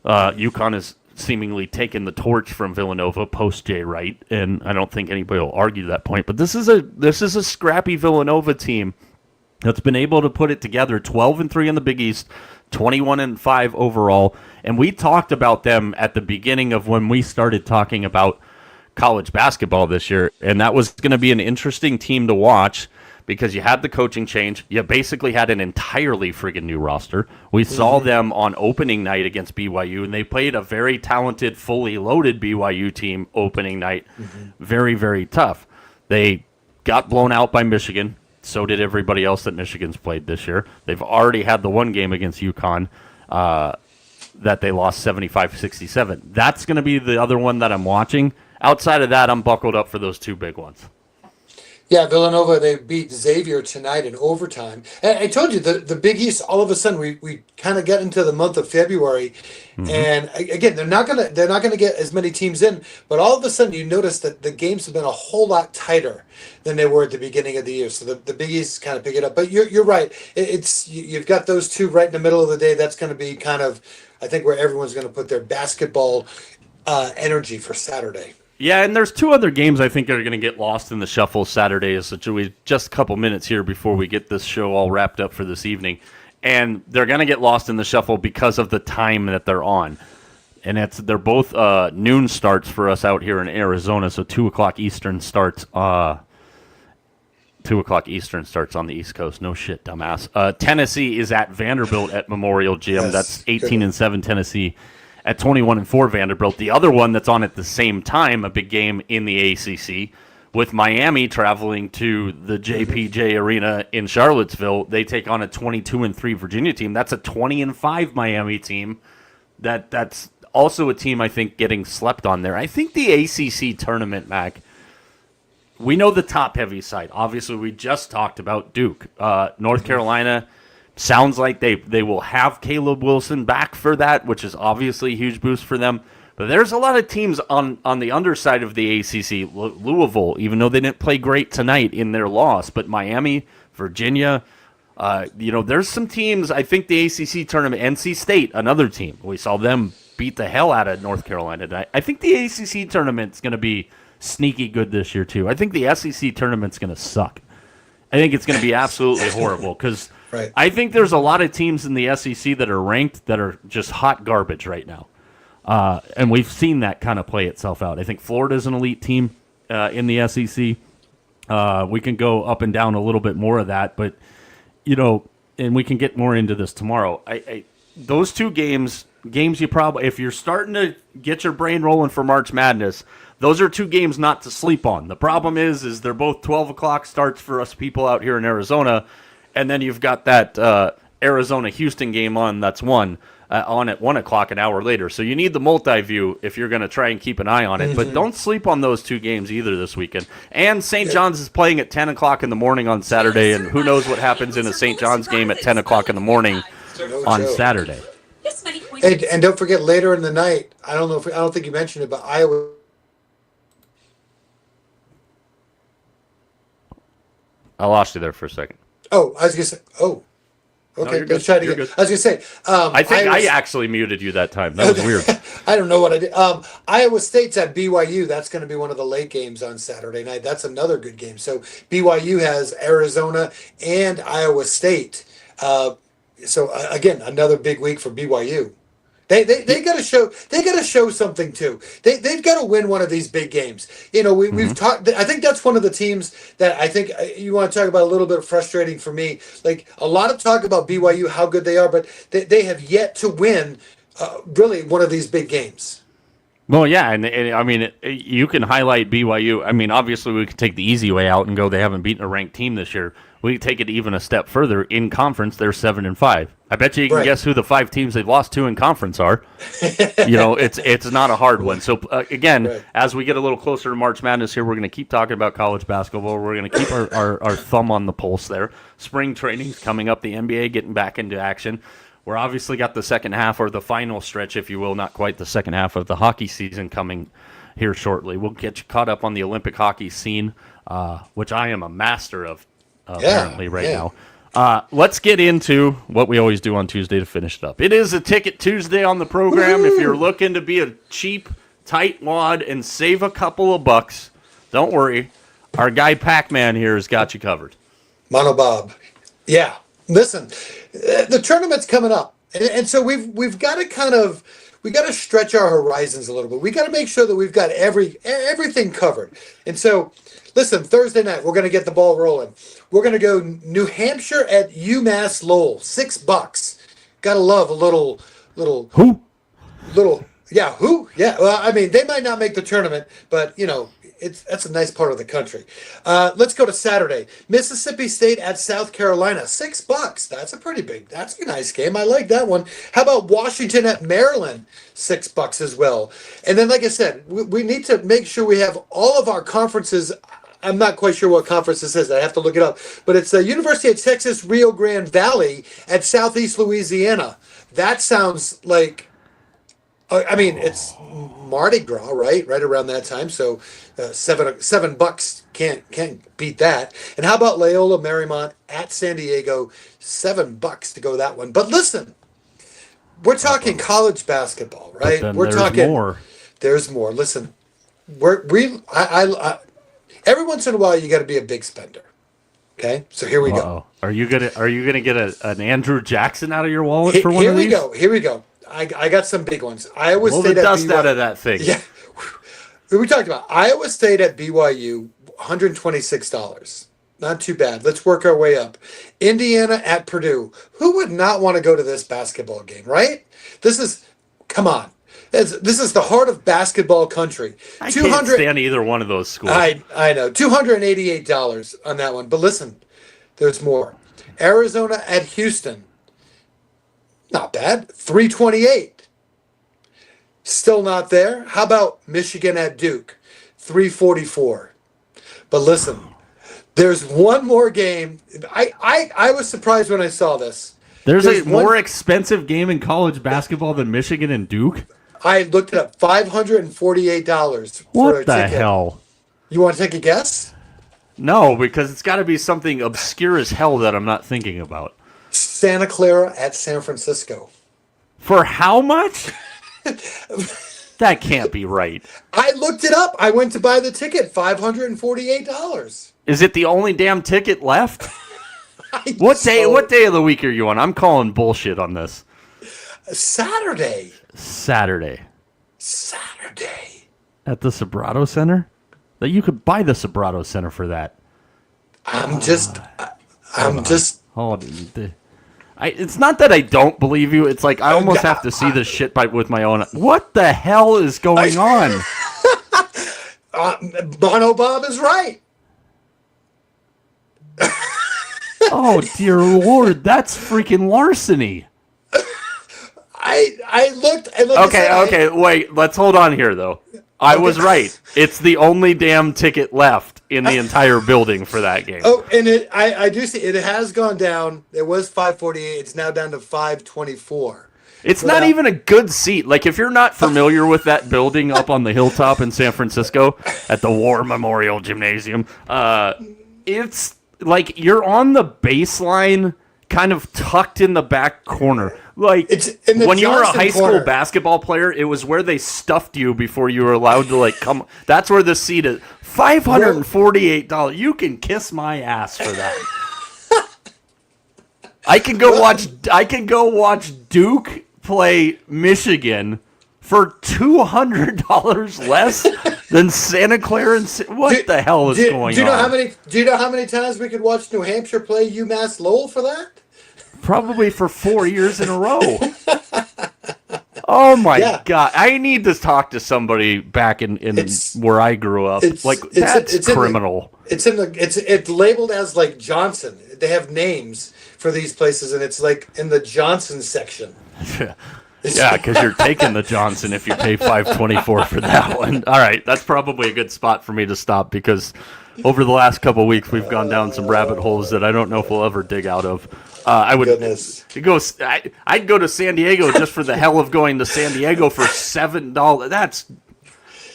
UConn has seemingly taken the torch from Villanova post Jay Wright, and I don't think anybody will argue that point. But this is a scrappy Villanova team that's been able to put it together. 12-3 in the Big East, 21-5 overall, and we talked about them at the beginning of when we started talking about college basketball this year, and that was going to be an interesting team to watch. Because you had the coaching change. You basically had an entirely friggin' new roster. We saw them on opening night against BYU, and they played a very talented, fully loaded BYU team opening night. Very, very tough. They got blown out by Michigan. So did everybody else that Michigan's played this year. They've already had the one game against UConn that they lost 75-67. That's going to be the other one that I'm watching. Outside of that, I'm buckled up for those two big ones. Yeah, Villanova, they beat Xavier tonight in overtime. And I told you, the Big East, all of a sudden, we kind of get into the month of February. And again, they're not gonna get as many teams in, but all of a sudden you notice that the games have been a whole lot tighter than they were at the beginning of the year. So the Big East kind of pick it up. But you're right. You've got those two right in the middle of the day. That's going to be kind of, I think, where everyone's going to put their basketball energy for Saturday. Yeah, and there's two other games I think are going to get lost in the shuffle Saturday. Just a couple minutes here before we get this show all wrapped up for this evening. And they're going to get lost in the shuffle because of the time that they're on. And they're both noon starts for us out here in Arizona, so 2 o'clock Eastern starts. 2 o'clock Eastern starts on the East Coast. No shit, dumbass. Tennessee is at Vanderbilt at Memorial Gym. Yes, that's 18-7 Tennessee. At 21-4 Vanderbilt. The other one that's on at the same time, a big game in the ACC, with Miami traveling to the JPJ Arena in Charlottesville. They take on a 22-3 Virginia team. That's a 20-5 Miami team. That's also a team I think getting slept on there. I think the ACC tournament, Mac, we know the top-heavy side. Obviously, we just talked about Duke. North Carolina sounds like they will have Caleb Wilson back for that, which is obviously a huge boost for them. But there's a lot of teams on the underside of the ACC. Louisville, even though they didn't play great tonight in their loss, but Miami, Virginia, there's some teams. I think the ACC tournament, NC State, another team. We saw them beat the hell out of North Carolina tonight. I think the ACC tournament's going to be sneaky good this year, too. I think the SEC tournament's going to suck. I think it's going to be absolutely horrible because right. I think there's a lot of teams in the SEC that are ranked that are just hot garbage right now. And we've seen that kind of play itself out. I think Florida's an elite team in the SEC. We can go up and down a little bit more of that, but, and we can get more into this tomorrow. Those two games you probably, if you're starting to get your brain rolling for March Madness, those are two games not to sleep on. The problem is they're both 12 o'clock starts for us people out here in Arizona, and then you've got that Arizona-Houston game on that's on at 1 o'clock an hour later. So you need the multi-view if you're going to try and keep an eye on it. But don't sleep on those two games either this weekend. And St. John's is playing at 10 o'clock in the morning on Saturday, and who knows what happens in a St. John's game at 10 o'clock in the morning on Saturday. Hey, and don't forget later in the night. I don't think you mentioned it, but Iowa. I lost you there for a second. Oh, I was gonna say. Oh, Okay, you're good. let's try it You're again. good. I was gonna say, I think I Iowa, actually muted you that time. That was weird. I don't know what I did. Iowa State's at BYU. That's going to be one of the late games on Saturday night. That's another good game. So BYU has Arizona and Iowa State. Again, another big week for BYU. They got to show something too. They've got to win one of these big games. You know, we've talked. I think that's one of the teams that I think you want to talk about a little bit frustrating for me. Like a lot of talk about BYU, how good they are, but they have yet to win really one of these big games. Well, yeah, and I mean, you can highlight BYU. I mean, obviously, we could take the easy way out and go, they haven't beaten a ranked team this year. We could take it even a step further. In conference, they're 7-5. I bet you can guess who the 5 teams they've lost to in conference are. You know, it's not a hard one. So, again, as we get a little closer to March Madness here, we're going to keep talking about college basketball. We're going to keep our thumb on the pulse there. Spring training's coming up. The NBA getting back into action. We're obviously got the second half, or the final stretch, if you will, not quite the second half of the hockey season coming here shortly. We'll get you caught up on the Olympic hockey scene, which I am a master of apparently now. Let's get into what we always do on Tuesday to finish it up. It is a Ticket Tuesday on the program. Woo-hoo! If you're looking to be a cheap, tight wad and save a couple of bucks, don't worry. Our guy Pac-Man here has got you covered. Mono Bob. Yeah. Listen, the tournament's coming up, and so we've got to stretch our horizons a little bit. We got to make sure that we've got everything covered. And so, listen, Thursday night we're going to get the ball rolling. We're going to go New Hampshire at UMass Lowell, $6. Got to love a little Who? Little who? Yeah. Well, I mean, they might not make the tournament, but you know. That's a nice part of the country. Let's go to Saturday. Mississippi State at South Carolina, $6. That's a nice game. I like that one. How about Washington at Maryland, $6 as well. And then, like I said, we need to make sure we have all of our conferences. I'm not quite sure what conference this is. I have to look it up. But it's the University of Texas Rio Grande Valley at Southeast Louisiana. That sounds like, I mean, it's Mardi Gras, right? Right around that time. So $7 can't beat that. And how about Loyola Marymount at San Diego? $7 to go that one. But listen, we're talking college basketball, right? We're talking more. There's more. Listen, every once in a while you got to be a big spender. Okay, so here we go. Are you gonna get an Andrew Jackson out of your wallet for one of these? Here we go. I got some big ones. Iowa Blow State the at dust BYU. out of that thing. Yeah, we talked about Iowa State at BYU, $126. Not too bad. Let's work our way up. Indiana at Purdue. Who would not want to go to this basketball game, right? Come on. This is the heart of basketball country. I can't stand either one of those schools. I know. $288 on that one. But listen, there's more. Arizona at Houston. Not bad. $328. Still not there. How about Michigan at Duke? $344. But listen, there's one more game. I was surprised when I saw this. There's a more expensive game in college basketball than Michigan and Duke? I looked it up. $548 for a What the ticket. hell? You want to take a guess? No, because it's got to be something obscure as hell that I'm not thinking about. Santa Clara at San Francisco. For how much? That can't be right. I looked it up. I went to buy the ticket. $548. Is it the only damn ticket left? What day of the week are you on? I'm calling bullshit on this. Saturday. At the Sobrato Center? That you could buy the Sobrato Center for that. It's not that I don't believe you. It's like I almost have to see this shit with my own. What the hell is going on? Mono Bob is right. Oh dear Lord, that's freaking larceny. I looked. Okay, wait. Let's hold on here though. I was right. It's the only damn ticket left in the entire building for that game. Oh, and I do see it has gone down. It was $548. It's now down to $524. It's not even a good seat. Like, if you're not familiar with that building up on the hilltop in San Francisco at the War Memorial Gymnasium, it's like you're on the baseline kind of tucked in the back corner. Like, It's in the when you were a Johnson high school corner. basketball player, it was where they stuffed you before you were allowed to, like, come. That's where the seat is. $548. You can kiss my ass for that. I can go watch Duke play Michigan for $200 less than Santa Clara and what the hell is going do you know on? Do you know how many times we could watch New Hampshire play UMass Lowell for that? Probably for 4 years in a row. Oh my God! I need to talk to somebody back in where I grew up. That's criminal. It's labeled as like Johnson. They have names for these places, and it's like in the Johnson section. Yeah, because you're taking the Johnson if you pay $524 for that one. All right, that's probably a good spot for me to stop because over the last couple of weeks we've gone down some rabbit holes that I don't know if we'll ever dig out of. I would I'd go to San Diego just for the hell of going to San Diego for $7. That's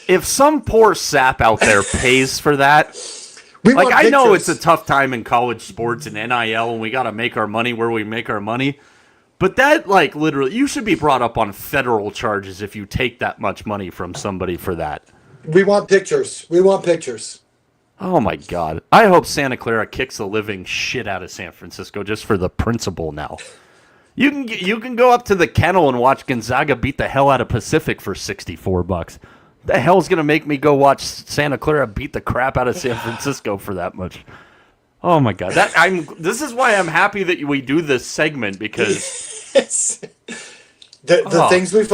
if some poor sap out there pays for that. I know it's a tough time in college sports and NIL, and we got to make our money where we make our money. But that, literally, you should be brought up on federal charges if you take that much money from somebody for that. We want pictures. Oh, my God. I hope Santa Clara kicks the living shit out of San Francisco just for the principle now. You can go up to the kennel and watch Gonzaga beat the hell out of Pacific for $64. The hell's going to make me go watch Santa Clara beat the crap out of San Francisco for that much? Oh my God! This is why I'm happy that we do this segment because the things we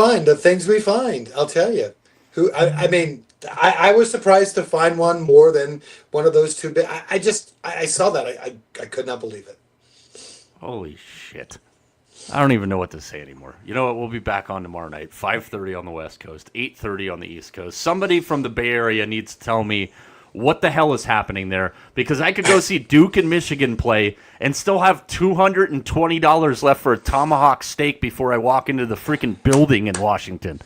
find. I'll tell you. I was surprised to find one more than one of those two. I saw that. I could not believe it. Holy shit! I don't even know what to say anymore. You know what? We'll be back on tomorrow night, 5:30 on the West Coast, 8:30 on the East Coast. Somebody from the Bay Area needs to tell me what the hell is happening there, because I could go see Duke and Michigan play and still have $220 left for a tomahawk steak before I walk into the freaking building in Washington.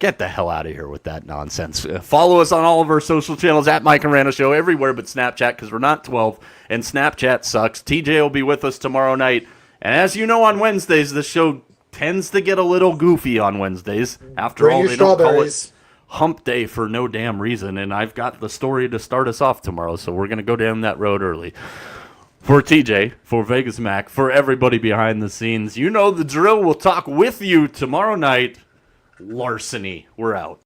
Get the hell out of here with that nonsense. Follow us on all of our social channels at Mike and Rana Show, everywhere but Snapchat, because we're not 12, and Snapchat sucks. TJ will be with us tomorrow night. And as you know, on Wednesdays, the show tends to get a little goofy on Wednesdays. After all, they don't call it hump day for no damn reason, and I've got the story to start us off tomorrow, so we're going to go down that road early. For TJ, for Vegas Mack, for everybody behind the scenes, you know the drill. We'll talk with you tomorrow night. Larceny. We're out.